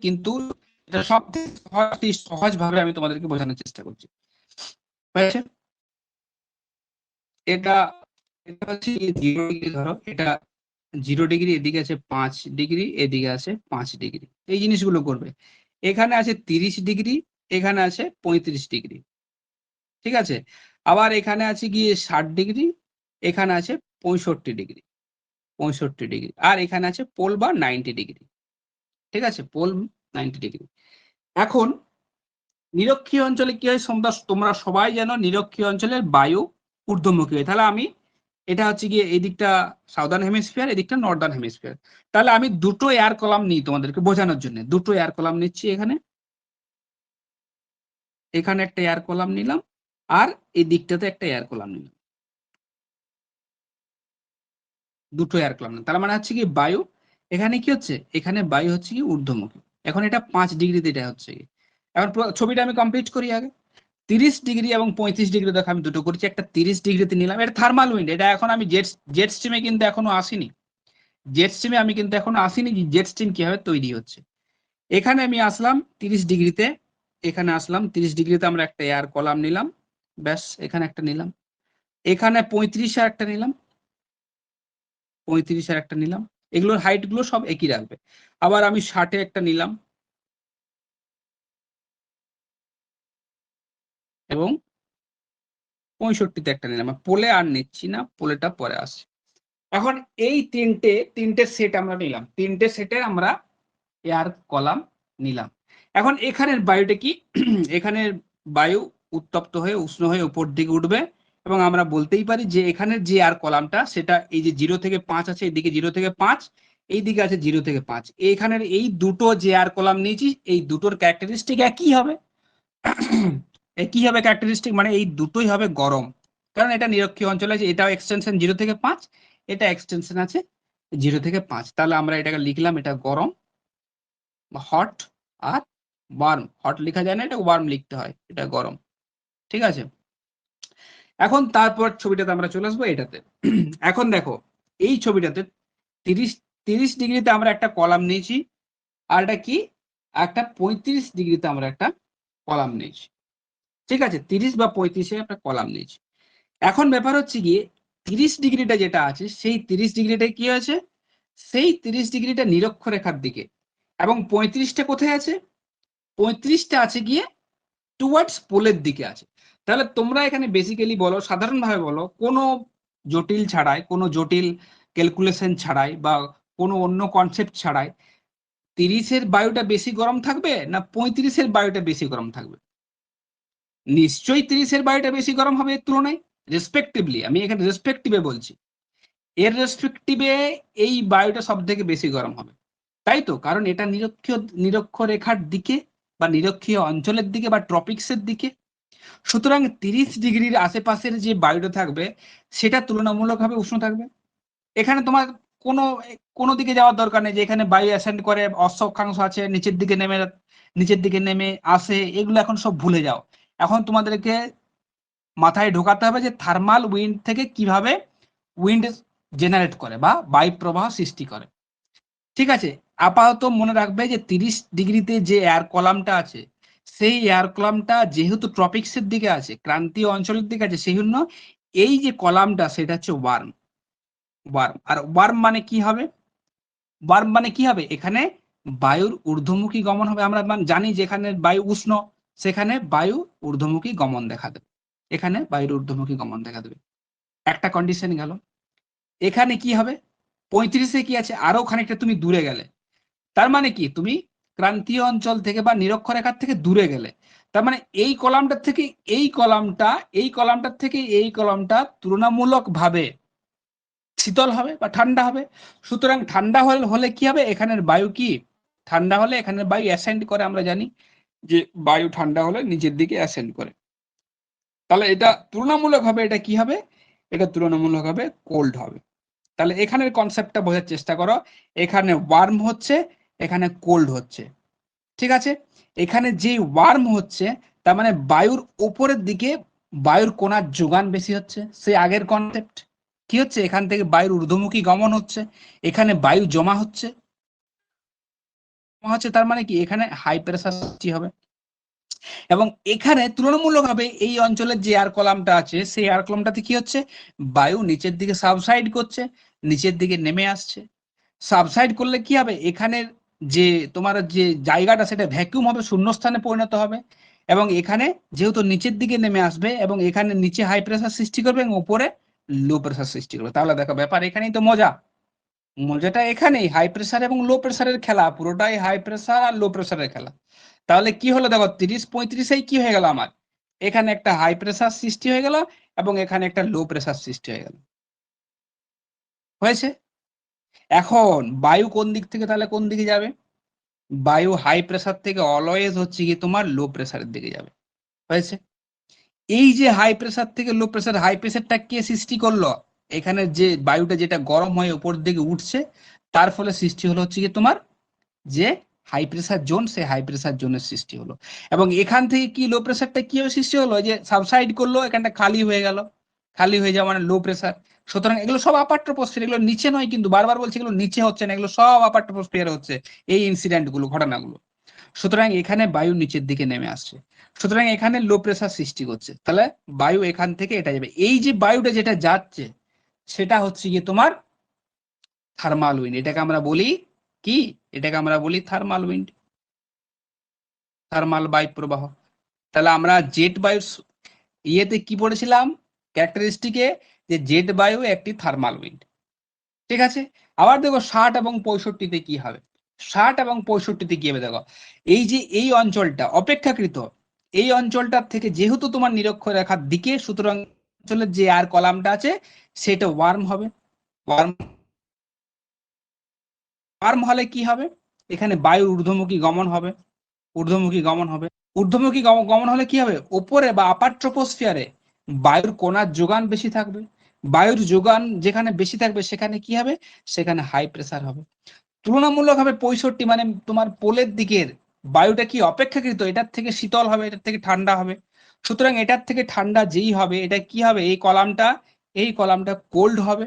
কিন্তু এটা সব সহজ ভাবে আমি তোমাদেরকে বোঝানোর চেষ্টা করছি, হয়েছে। এটা এটা হচ্ছে 0 ডিগ্রি, ধরো এটা 0 ডিগ্রি, এদিকে আছে 5 ডিগ্রি, এদিকে আছে 5 ডিগ্রি, এই জিনিসগুলো করবে। এখানে আছে 30 ডিগ্রি, এখানে আছে 35 ডিগ্রি, ঠিক আছে। আবার এখানে আছে গিয়ে 60 ডিগ্রি, এখানে আছে 65 ডিগ্রি, 65 ডিগ্রি, আর এখানে আছে পোল বা 90 ডিগ্রি, ঠিক আছে, পোল 90 ডিগ্রি। এখন নিরক্ষীয় অঞ্চলে কি হয়, তোমরা সবাই জানো নিরক্ষীয় অঞ্চলের বায়ু ঊর্ধ্বমুখী হয়। তাহলে আমি, এটা হচ্ছে গিয়ে এই দিকটা সাউদার্ন হেমিস্ফিয়ার, এদিকটা নর্দার্ন হেমিস্ফিয়ার, তাহলে আমি দুটো এয়ার কলাম নিই তোমাদেরকে বোঝানোর জন্য, দুটো এয়ার কলাম নিচ্ছি। এখানে এখানে একটা এয়ার কলাম নিলাম, আর এই দিকটাতে একটা এয়ার কলাম নিলাম, দুটো এয়ার কলাম নিলাম। তার মানে হচ্ছে কি বায়ু এখানে কি হচ্ছে, এখানে বায়ু হচ্ছে কি ঊর্ধ্বমুখী। এখন এটা 5 ডিগ্রিতে এটা হচ্ছে কি, এখন ছবিটা আমি কমপ্লিট করি আগে। 30 ডিগ্রি এবং 35 ডিগ্রি দেখো আমি দুটো করেছি, একটা 30 ডিগ্রিতে নিলাম, এটা থার্মাল উইন্ড। এটা এখন আমি জেট স্ট্রিমে কিন্তু এখনো আসিনি, জেট স্ট্রিমে আমি কিন্তু এখনো আসিনি যে জেট স্ট্রিম কিভাবে তৈরি হচ্ছে। এখানে আমি আসলাম 30 ডিগ্রিতে, এখানে আসলাম 30 ডিগ্রিতে, আমরা একটা এয়ার কলাম নিলাম, ব্যাস এখানে একটা নিলাম, এখানে 35 আর একটা নিলাম, 35 আর একটা নিলাম, এগুলোর হাইট গুলো সব একই রাখবে। আবার আমি 60-এ একটা নিলাম এবং 65-তে একটা নিলাম, পোলে আর নিচ্ছি না, পোলেটা পরে আসছে। এখন এই তিনটে সেট আমরা নিলাম, তিনটে সেটে আমরা এয়ার কলাম নিলাম। এখন এখানের বায়ুটা কি, এখানের বায়ু উত্তপ্ত হয়ে উষ্ণ হয়ে উপর দিকে উঠবে, এবং আমরা বলতেই পারি যে এখানের যে এয়ার কলামটা সেটা এই যে 0 থেকে 5 আছে, এদিকে 0 থেকে 5, এই দিকে আছে 0 থেকে 5, এইখানের এই দুটো যে এয়ার কলাম নিয়েছি এই দুটোর ক্যারেক্টারিস্টিক একই হবে, একই হবে ক্যারেক্টারিস্টিক, মানে এই দুটোই হবে গরম, কারণ এটা নিরক্ষীয় অঞ্চলে আছে, এটাও এক্সটেনশন 0 থেকে 5, এটা এক্সটেনশন আছে 0 থেকে 5। তাহলে আমরা এটাকে লিখলাম, এটা গরম বা হট, আর ওয়ার্ম, হট লেখা যায় না, এটা ওয়ার্ম লিখতে হয়, এটা গরম, ঠিক আছে। এখন তারপর ছবিটাতে আমরা চলে আসবো এটাতে। এখন দেখো এই ছবিটাতে 30 ডিগ্রিতে আমরা একটা কলাম নিয়েছি, আর এটা কি একটা 35 ডিগ্রিতে আমরা একটা কলাম নিয়েছি। ঠিক আছে, 30 বা 35-এ একটা কলাম নিয়েছি। এখন ব্যাপার হচ্ছে গিয়ে 30 ডিগ্রিটা যেটা আছে সেই 30 ডিগ্রিটা কি আছে, সেই 30 ডিগ্রিটা নিরক্ষরেখার দিকে, এবং 35টা কোথায় আছে, 35টা আছে গিয়ে টুয়ার্ডস পোলের দিকে আছে। তাহলে তোমরা এখানে বেসিক্যালি বলো, সাধারণভাবে বলো, কোনো জটিল ছাড়াই, কোনো জটিল ক্যালকুলেশন ছাড়াই বা কোনো অন্য কনসেপ্ট ছাড়াই 30-এর বায়ুটা বেশি গরম থাকবে না 35-এর বায়ুটা বেশি গরম থাকবে? নিশ্চয়ই 30-এর বায়ুটা বেশি গরম হবে এর তুলনায়, রেসপেক্টিভলি। আমি এখানে রেসপেক্টিভে বলছি, এর রেসপেক্টিভে এই বায়ুটা সব থেকে বেশি গরম হবে, তাই তো? কারণ এটা নিরক্ষরেখার দিকে বা নিরক্ষীয় অঞ্চলের দিকে বা ট্রপিক্সের দিকে। সুতরাং 30 ডিগ্রির আশেপাশের যে বায়ুটা থাকবে সেটা তুলনামূলকভাবে উষ্ণ থাকবে। এখানে তোমার কোনো কোনো দিকে যাওয়ার দরকার নেই যে এখানে বায়ু অ্যাসেন্ড করে, অক্ষাংশ আছে, নিচের দিকে নেমে আসে, এগুলো এখন সব ভুলে যাও। এখন তোমাদেরকে মাথায় ঢোকাতে হবে যে থার্মাল উইন্ড থেকে কিভাবে উইন্ড জেনারেট করে বা বায়ু প্রবাহ সৃষ্টি করে। ঠিক আছে, আপাতত মনে রাখবে যে 30 ডিগ্রিতে যে এয়ার কলামটা আছে সেই এয়ার কলামটা যেহেতু ট্রপিক্সের দিকে আছে, ক্রান্তীয় অঞ্চলের দিকে আছে, সেই জন্য এই যে কলামটা সেটা হচ্ছে ওয়ার্ম। আর ওয়ার্ম মানে কি হবে? ওয়ার্ম মানে কি হবে? এখানে বায়ুর ঊর্ধ্বমুখী গমন হবে। আমরা জানি যেখানে বায়ু উষ্ণ সেখানে বায়ু ঊর্ধ্বমুখী গমন দেখা দেবে, এখানে বায়ুর ঊর্ধ্বমুখী গমন দেখা দেবে। একটা কন্ডিশন গেল। এখানে কি হবে? 35-এ কি আছে, আরো খানিকটা তুমি দূরে গেলে, তার মানে কি তুমি ক্রান্তীয় অঞ্চল থেকে বা নিরক্ষরেখার থেকে দূরে গেলে, তার মানে এই কলামটার থেকে এই কলামটার থেকে এই কলামটা তুলনামূলক ভাবে শীতল হবে বা ঠান্ডা হবে। সুতরাং ঠান্ডা হলে কি হবে, এখানের বায়ু কি ঠান্ডা হলে এখানের বায়ু অ্যাসেন্ড করে। আমরা জানি যে বায়ু ঠান্ডা হলে নিচের দিকে অ্যাসেন্ড করে। তাহলে এটা তুলনামূলকভাবে এটা কি হবে, এটা তুলনামূলকভাবে কোল্ড হবে। তাহলে এখানের কনসেপ্টটা বোঝার চেষ্টা করো, এখানে ওয়ার্ম হচ্ছে, এখানে কোল্ড হচ্ছে। ঠিক আছে, এখানে যে ওয়ার্ম হচ্ছে তার মানে বায়ুর উপরের দিকে বায়ুর কোণার যোগান বেশি হচ্ছে। সেই আগের কনসেপ্ট কি হচ্ছে, এখান থেকে বায়ুর ঊর্ধ্বমুখী গমন হচ্ছে, এখানে বায়ু জমা হচ্ছে, তার মানে কি এখানে হাই প্রেসার সৃষ্টি হবে। এবং এখানে তুলনামূলকভাবে এই অঞ্চলের যে এয়ার কলামটা আছে সেই এয়ার কলামটাতে কি হচ্ছে, বায়ু নিচের দিকে সাবসাইড করছে, নিচের দিকে নেমে আসছে। সাবসাইড করলে কি হবে, এখানের যে তোমার যে জায়গাটা সেটা ভ্যাকুয়াম হবে, শূন্যস্থানে পরিণত হবে। এবং এখানে যেহেতু নিচের দিকে নেমে আসবে এবং এখানে নিচে হাই প্রেসার সৃষ্টি করবে এবং উপরে লো প্রেসার সৃষ্টি করবে। তাহলে দেখো ব্যাপার এখানেই তো মজাটা এখানেই, হাই প্রেসার এবং লো প্রেসারের খেলা, পুরোটাই হাই প্রেসার আর লো প্রেসারের খেলা। তাহলে কি হলো দেখো 30-35-এই কি হয়ে গেল, আমার এখানে একটা হাই প্রেসার সৃষ্টি হয়ে গেল এবং এখানে একটা লো প্রেসার সৃষ্টি হয়ে গেল। হয়েছে? এখন বায়ু কোন দিক থেকে তাহলে কোন দিকে যাবে, বায়ু হাই প্রেসার থেকে অলওয়েজ হচ্ছে কি তোমার লো প্রেসারের দিকে যাবে। হয়েছে? এই যে হাই প্রেসার থেকে লো প্রেসার, হাই প্রেসারটা কে সৃষ্টি করলো, এখানে যে বায়ুটা যেটা গরম হয়ে উপর দিকে উঠছে তার ফলে সৃষ্টি হলো হচ্ছে কি তোমার যে হাই প্রেসার জোন, সেই হাই প্রেসার জোনের সৃষ্টি হলো। এবং এখান থেকে কি লো প্রেসারটা কিভাবে সৃষ্টি হলো, যে সাবসাইড করলো, এখানটা খালি হয়ে গেল, খালি হয়ে যাওয়া মানে লো প্রেসার। সুতরাং এগুলো সব আপার ট্রপোস্ফিয়ার, এগুলো নিচে নয়, কিন্তু বারবার বলছি এগুলো নিচে হচ্ছে না, এগুলো সব আপার ট্রপোস্ফিয়ারে হচ্ছে এই ইনসিডেন্ট গুলো, ঘটনাগুলো। সুতরাং এখানে বায়ু নিচের দিকে নেমে আসছে, সুতরাং এখানে লো প্রেসার সৃষ্টি করছে। তাহলে বায়ু এখান থেকে এটা যাবে, এই যে বায়ুটা যেটা যাচ্ছে সেটা হচ্ছে গিয়ে তোমার থার্মাল উইন্ড। এটাকে আমরা বলি কি, এটাকে আমরা বলি থার্মাল উইন্ড, থার্মাল বায়ু প্রবাহ। তাহলে আমরা জেট বায়ুর ইয়েতে কি পড়েছিলাম, ক্যারেক্টারিস্টিকে, যে জেট বায়ু একটি থার্মাল উইন্ড। ঠিক আছে, আবার দেখো 60 এবং 65-তে কি হবে, 60 এবং 65-তে কি হবে দেখো, এই যে এই অঞ্চলটা অপেক্ষাকৃত, এই অঞ্চলটার থেকে যেহেতু তোমার নিরক্ষরেখার দিকে, সুতরাং অঞ্চলের যে এয়ার কলামটা আছে সেটা ওয়ার্ম হবে। ওয়ার্ম হলে কি হবে, এখানে বায়ুর ঊর্ধ্বমুখী গমন হবে, ঊর্ধ্বমুখী গমন হলে কি হবে, উপরে বা আপার ট্রপোস্ফিয়ারে বায়ুর কোণার যোগান বেশি থাকবে। বায়ুর যোগান যেখানে বেশি থাকবে সেখানে কি হবে, সেখানে হাই প্রেসার হবে। তুলনামূলকভাবে 65 মানে তোমার পোলের দিকের বায়ুটা কি অপেক্ষাকৃত এটার থেকে শীতল হবে, এটার থেকে ঠান্ডা হবে। সুতরাং এটার থেকে ঠান্ডা যেই হবে, এটা কি হবে, এই কলামটা কোল্ড হবে।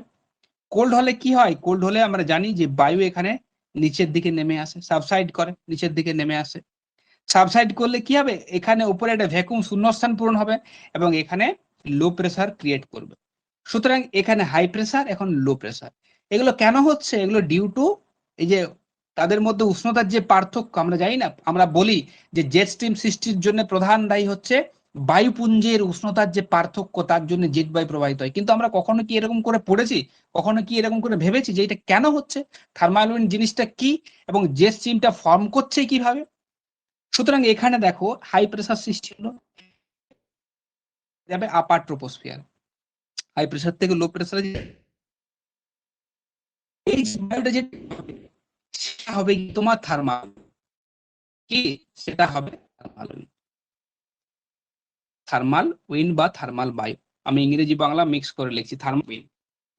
কোল্ড হলে কি হয়, কোল্ড হলে আমরা জানি যে বায়ু এখানে নিচের দিকে নেমে আসে, সাবসাইড করে, নিচের দিকে নেমে আসে। সাবসাইড করলে কি হবে, এখানে উপরে একটা ভ্যাকুয়াম শূন্যস্থান পূরণ হবে এবং এখানে লো প্রেসার ক্রিয়েট করবে। সুতরাং এখানে হাই প্রেসার, এখন লো প্রেসার। এগুলো কেন হচ্ছে, এগুলো ডিউ টু এই যে তাদের মধ্যে উষ্ণতার যে পার্থক্য, আমরা জানি না, আমরা বলি যে জেট স্ট্রিম সৃষ্টির জন্য প্রধান দায়ী হচ্ছে বায়ুপুঞ্জের উষ্ণতার যে পার্থক্য, তার জন্য জেট বায়ু প্রবাহিত হয়। কিন্তু আমরা কখনো কি এরকম করে পড়েছি, কখনো কি এরকম করে ভেবেছি যে এটা কেন হচ্ছে, থার্মাল উইন্ড জিনিসটা কি এবং জেট স্ট্রিমটা ফর্ম করছে কিভাবে? সুতরাং এখানে দেখো হাই প্রেসার সৃষ্টি হলো, যাবে আপার ট্রোপোস্ফিয়ার, হাই প্রেসার থেকে লো প্রেসারে এই বায়ুটা যে সেটা হবে কি তোমার থার্মাল, কি সেটা হবে থার্মাল উইন্ড। থার্মাল উইন্ড বা থার্মাল বায়ু, আমি ইংরেজি বাংলা মিক্স করে লিখছি, থার্মাল উইন্ড।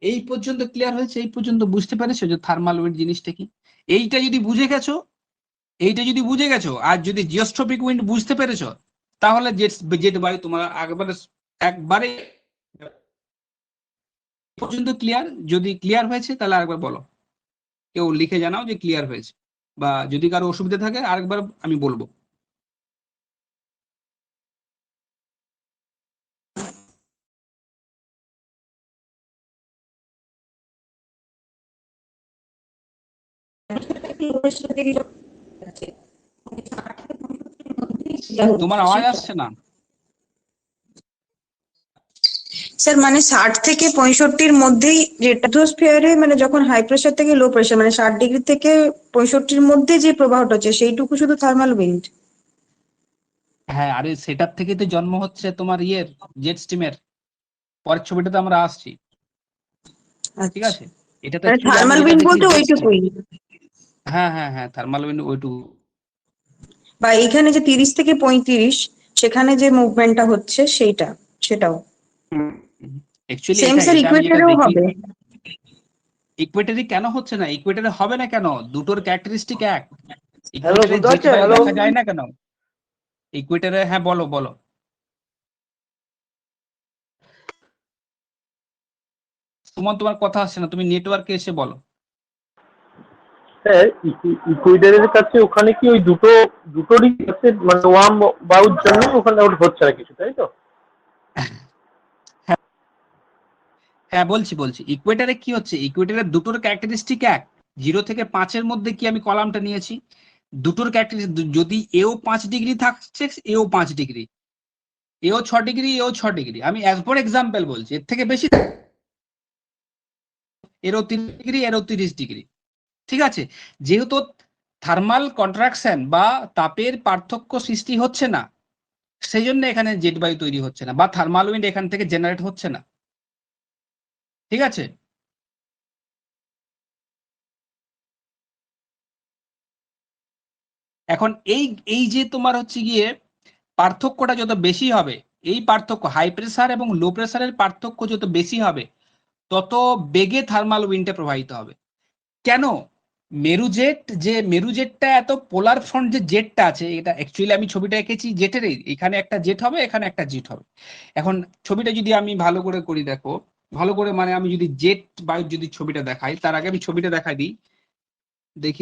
এই পর্যন্ত ক্লিয়ার হয়েছে? এই পর্যন্ত বুঝতে পেরেছো যে থার্মাল উইন্ড জিনিসটা কি? এইটা যদি বুঝে গেছো, আর যদি জিওস্ট্রপিক উইন্ড বুঝতে পেরেছো, তাহলে জেট বায়ু তোমার একবারে পর্যন্ত ক্লিয়ার। যদি ক্লিয়ার হয়েছে তাহলে আরেকবার বলো, কেউ লিখে জানাও যে ক্লিয়ার হয়েছে, বা যদি কারো অসুবিধা থাকে আরেকবার আমি বলবো। তোমার আওয়াজ আসছে না। স্যার মানে 60 থেকে 65-র মধ্যেই যে ট্রোপোস্ফিয়ারে, মানে যখন হাই প্রেসার থেকে লো প্রেসার, মানে 60 ডিগ্রি থেকে 65-র মধ্যে যে প্রবাহটা হচ্ছে সেইটুকু শুধু থার্মাল উইন্ড। হ্যাঁ, আরে সেটার থেকে তো জন্ম হচ্ছে তোমার ইয়ের জেট স্টিমের। পরের ছবিটাতে আমরা আসছি, ঠিক আচ্ছা, আছে? এটাতে মানে অ্যাকচুয়ালি আমি থার্মাল যেটা উইন্ড দেখি বলতে জেট স্টিম। ওইটুকুই, হ্যাঁ হ্যাঁ হ্যাঁ, থার্মাল উইন্ড ওইটুকু। বা এখানে যে 30 থেকে 35 সেখানে যে মুভমেন্টটা হচ্ছে সেটাও অ্যাকচুয়ালি সেম এটা স্যার, এটা আমি যেটা ইকুয়েটরেও দেখি, হবে। ইকুয়েটারে কেন হচ্ছে না, ইকুয়েটারে হবে না কেন? দুটোর ক্যারেক্টারিস্টিক এক। হ্যালো, ইকুয়েটারে শুনতে জেট পাচ্ছেন? বায়ু হ্যালো, দেখা যায় না কেন? ইকুয়েটারে, হ্যাঁ বলো বলো। তোমার কথা আসছে না, তুমি নেটওয়ার্কে এসে বলো। হ্যাঁ, ইকুয়েডরের কাছে ওখানে কি ওই দুটোরই আছে, মানে ওয়ার্ম বায়ুর জন্য ওখানে ওর হচ্ছে না কিছু, তাই তো? হ্যাঁ বলছি, ইকুয়েটারে কি হচ্ছে, ইকুয়েটারে দুটোর ক্যারেক্টারিস্টিক এক। 0 থেকে 5-এর মধ্যে কি আমি কলামটা নিয়েছি, দুটোর ক্যারেক্টারিস্টিক, যদি এও 5 ডিগ্রি থাকছে, এও 5 ডিগ্রি, এও 6 ডিগ্রি, এও 6 ডিগ্রি, আমি অ্যাজ ফর এক্সাম্পল বলছি, এর থেকে বেশি, এরও 30 ডিগ্রি, এরও 30 ডিগ্রি, ঠিক আছে? যেহেতু থার্মাল কন্ট্রাকশন বা তাপের পার্থক্য সৃষ্টি হচ্ছে না, সেই জন্য এখানে জেট বায়ু তৈরি হচ্ছে না, বা থার্মাল উইন্ড এখান থেকে জেনারেট হচ্ছে না, ঠিক আছে? এখন এই এই যে তোমার হচ্ছে গিয়ে পার্থক্যটা যত বেশি হবে, এই পার্থক্য হাই প্রেসার এবং লো প্রেসারের পার্থক্য যত বেশি হবে, তত বেগে থার্মাল উইন্ডে প্রবাহিত হবে। কেন? মেরুজেটটা এত পোলার ফ্রন্ট যে জেটটা আছে, এটা অ্যাকচুয়ালি আমি ছবিটা এঁকেছি জেটেরই, এখানে একটা জেট হবে, এখানে একটা জেট হবে। এখন ছবিটা যদি আমি ভালো করে করি, দেখো ভালো করে, মানে আমি যদি জেট বায়ুর যদি ছবিটা দেখাই, তার আগে আমি ছবিটা দেখাই দিই,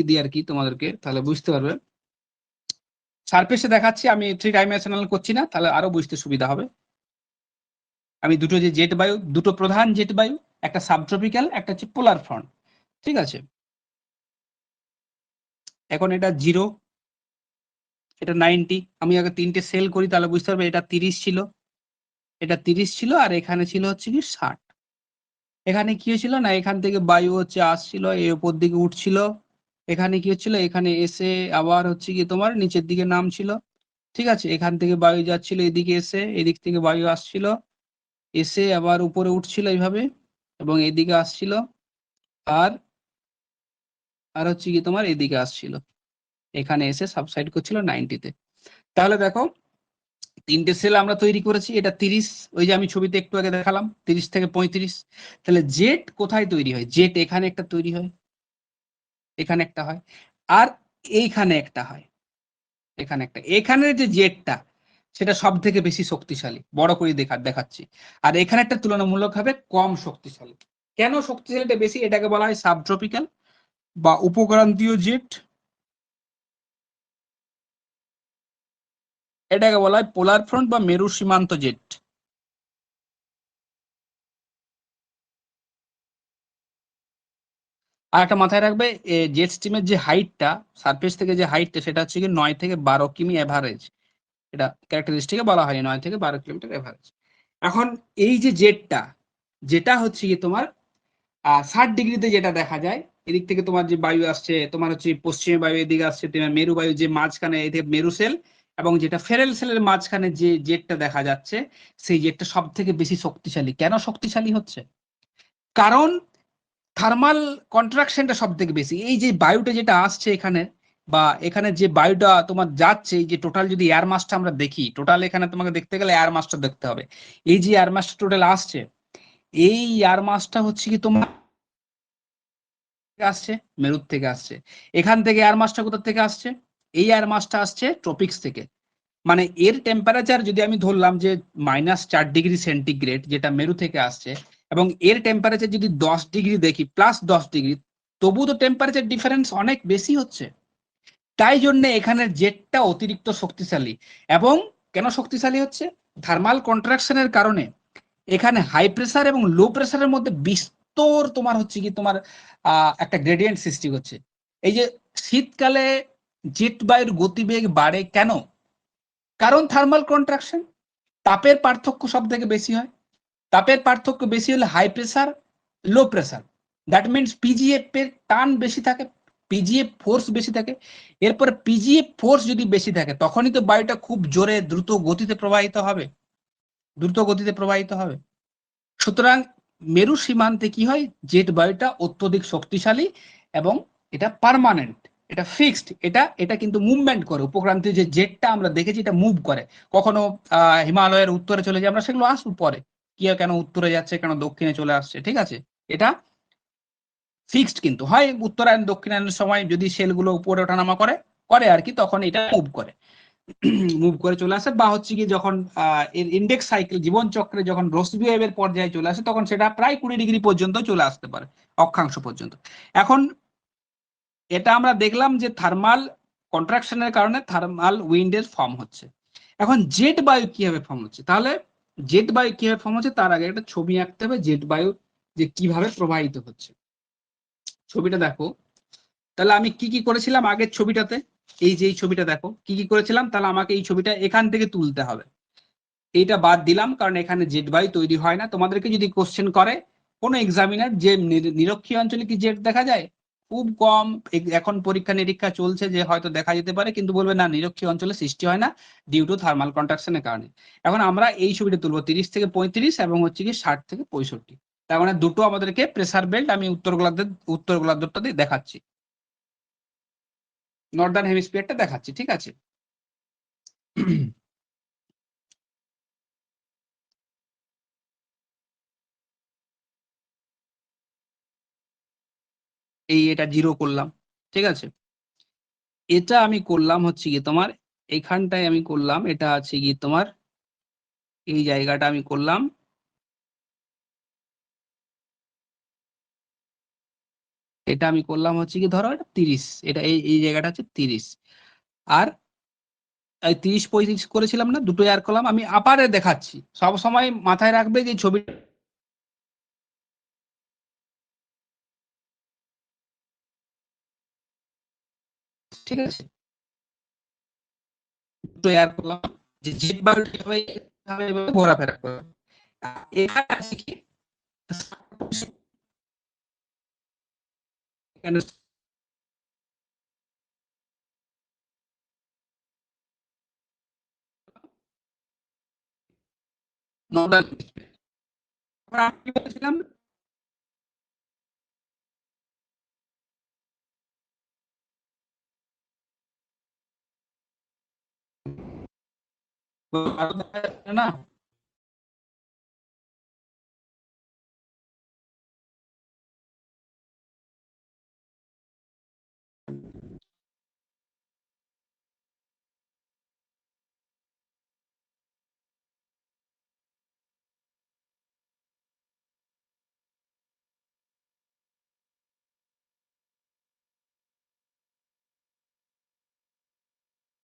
দিই আর কি তোমাদেরকে, তাহলে বুঝতে পারবে। সারফেসে দেখাচ্ছি, আমি 3 ডাইমেনশনাল করছি না, তাহলে আরো বুঝতে সুবিধা হবে। আমি দুটো যে জেট বায়ু, দুটো প্রধান জেট বায়ু, একটা সাবট্রপিক্যাল, একটা হচ্ছে পোলার ফ্রন্ট, ঠিক আছে? এখন এটা 0, এটা 90, আমি আগে 3টে সেল করি, তাহলে বুঝতে পারবে। এটা 30 ছিল, এটা 30 ছিল, আর এখানে ছিল হচ্ছে কি 60। এখানে কি হয়েছিল না, এখান থেকে বায়ু হচ্ছে আসছিল, এই উপর দিকে উঠছিল, এখানে কি হচ্ছিল, এখানে এসে আবার হচ্ছে কি তোমার নিচের দিকে নামছিল, ঠিক আছে? এখান থেকে বায়ু যাচ্ছিল এদিকে, এসে এদিক থেকে বায়ু আসছিল, এসে আবার উপরে উঠছিল এইভাবে, এবং এদিকে আসছিল, আর আর হচ্ছে কি তোমার এদিকে আসছিল, এখানে এসে সাবসাইড করছিল 90-তে। তাহলে দেখো 3টে সেল আমরা তৈরি করেছি, এটা 30, ওই যে আমি ছবিতে একটু আগে দেখালাম 30 থেকে 35। তাহলে জেট কোথায় তৈরি হয়? জেট এখানে একটা তৈরি হয়, এখানে একটা হয়, আর এইখানে একটা হয়, এখানে একটা। এখানের যে জেটটা, সেটা সব থেকে বেশি শক্তিশালী, বড় করে দেখাচ্ছি। আর এখানে একটা তুলনামূলকভাবে কম শক্তিশালী। কেন শক্তিশালীটা বেশি? এটাকে বলা হয় সাবট্রপিক্যাল বা উপক্রান্তীয় জেট, এটাকে বলা হয় পোলার ফ্রন্ট বা মেরু সীমান্ত জেট। আর একটা মাথায় রাখবে, জেট স্ট্রিমের যে হাইটটা, সারফেস থেকে যে হাইটটা, সেটা হচ্ছে কি 9 থেকে 12 কিমি এভারেজ। এটা ক্যারেক্টারিস্টিকে বলা হয় 9 থেকে 12 কিলোমিটার এভারেজ। এখন এই যে জেটটা, যেটা হচ্ছে কি তোমার 60 ডিগ্রিতে যেটা দেখা যায়, এদিক থেকে তোমার যে বায়ু আসছে, তোমার হচ্ছে পশ্চিমে বায়ু এদিকে আসছে, তোমার মেরু বায়ু যে মাঝখানে, এদিকে মেরু সেল এবং যেটা ফেরেল সেলের মাঝখানে যে জেটটা দেখা যাচ্ছে, সেই জেটটা সব থেকে বেশি শক্তিশালী। কেন শক্তিশালী হচ্ছে? কারণ থার্মাল কন্ট্রাকশনটা সব থেকে বেশি। এই যে বায়ুটা যেটা আসছে এখানে, বা এখানে যে বায়ুটা তোমার যাচ্ছে, এই যে টোটাল যদি এয়ার মাসটা আমরা দেখি, টোটাল এখানে তোমাকে দেখতে গেলে এয়ার মাসটা দেখতে হবে। এই যে এয়ার মাসটা টোটাল আসছে, এই এয়ার মাসটা হচ্ছে কি তোমার আসছে মেরুর থেকে আসছে। এখান থেকে এয়ার মাসটা কোথা থেকে আসছে? এই এয়ার মাসটা আসছে ট্রপিক্স থেকে। মানে এর টেম্পারেচার যদি আমি ধরলাম যে -4 ডিগ্রি সেন্টিগ্রেড, যেটা মেরু থেকে আসছে, এবং এর টেম্পারেচার যদি 10 ডিগ্রি দেখি, +10 ডিগ্রি, তবু তো টেম্পারেচার ডিফারেন্স অনেক বেশি হচ্ছে। তাই জন্য এখানের জেটটা অতিরিক্ত শক্তিশালী। এবং কেন শক্তিশালী হচ্ছে? থার্মাল কন্ট্রাকশনের কারণে এখানে হাই প্রেসার এবং লো প্রেসারের মধ্যে বিস্তর তোমার হচ্ছে কি তোমার একটা গ্রেডিয়েন্ট সৃষ্টি হচ্ছে। এই যে শীতকালে জেট বায়ুর গতিবেগ বাড়ে কেন? কারণ থার্মাল কন্ট্রাকশন, তাপের পার্থক্য সব থেকে বেশি হয়। তাপের পার্থক্য বেশি হলে high pressure, low pressure, that means PGF এর টান বেশি থাকে, পিজিএফ ফোর্স বেশি থাকে। এরপরে পিজিএফ ফোর্স যদি বেশি থাকে, তখনই তো বায়ুটা খুব জোরে দ্রুত গতিতে প্রবাহিত হবে, দ্রুত গতিতে প্রবাহিত হবে। সুতরাং মেরু সীমান্তে কি হয়, জেট বায়ুটা অত্যধিক শক্তিশালী এবং এটা পার্মানেন্ট, এটা ফিক্সড, এটা কিন্তু মুভমেন্ট করে। উপক্রান্তীয় যে জেটটা আমরা দেখেছি, এটা মুভ করে। কখনো হিমালয়ের উত্তরে চলে যায়, আমরা সেগুলো আসবো পরে, কি কেন উত্তরে যাচ্ছে, কেন দক্ষিণে চলে আসছে, ঠিক আছে। এটা ফিক্সড কিন্তু হয় উত্তরায়ণ দক্ষিণায়নের সময় যদি সেলগুলো উপরে ওঠানামা করে করে আর কি, তখন এটা মুভ করে, মুভ করে চলে আসে। বা হচ্ছে কি যখন এর ইন্ডেক্স সাইকেল, জীবন চক্রে যখন রোসবি ওয়েভের পর্যায়ে চলে আসে, তখন সেটা প্রায় 20 ডিগ্রি পর্যন্ত চলে আসতে পারে, অক্ষাংশ পর্যন্ত। এখন এটা আমরা দেখলাম যে থার্মাল কন্ট্রাকশনের কারণে থার্মাল উইন্ডের ফর্ম হচ্ছে। এখন জেট বায়ু কিভাবে ফর্ম হচ্ছে? তাহলে জেট বায়ু কিভাবে ফর্ম হচ্ছে তার আগে একটা ছবি আঁকতে হবে, জেট বায়ু যে কিভাবে প্রবাহিত হচ্ছে। ছবিটা দেখো। তাহলে আমি কি কি করেছিলাম আগের ছবিটাতে, এই যে এই ছবিটা দেখো কি কি করেছিলাম। তাহলে আমাকে এই ছবিটা এখান থেকে তুলতে হবে। এইটা বাদ দিলাম কারণ এখানে জেট বায়ু তৈরি হয় না। তোমাদেরকে যদি কোশ্চেন করে কোনো এক্সামিনার যে নিরক্ষীয় অঞ্চলে কি জেট দেখা যায়, খুব কম। এখন পরীক্ষা নিরীক্ষা চলছে যে হয়তো দেখা যেতে পারে, কিন্তু বলবে না, নিরক্ষীয় অঞ্চলে সৃষ্টি হয় না ডিউ টু থার্মাল কন্ট্রাকশনের কারণে। এখন আমরা এই ছবিটা তুলবো 30 থেকে 35 এবং হচ্ছে কি 60 থেকে 65। তার মানে দুটো আমাদেরকে প্রেসার বেল্ট, আমি উত্তর গোলার্ধটা দিয়ে দেখাচ্ছি, নর্দার্ন হেমিস্ফিয়ারটা দেখাচ্ছি, ঠিক আছে। এটা 0 করলাম, ঠিক আছে। এটা আমি করলাম হচ্ছে কি তোমার এখানটায় আমি করলাম, এটা আছে কি তোমার এই জায়গাটা আমি করলাম, এটা আমি করলাম হচ্ছে কি ধরো এটা 30, এটা এই জায়গাটা হচ্ছে 30। আর এই 30 35 করেছিলাম না, দুটো এয়ার করলাম। আমি আপারে দেখাচ্ছি, সব সময় মাথায় রাখবে যে ছবি, ঠিক আছে। দুটো এয়ার করলাম যে জেট বায়ু কিভাবে ঘোরাফেরা করে। এখানে আছে কি এখানে নর্দার্ন, আমি কি বলছিলাম, না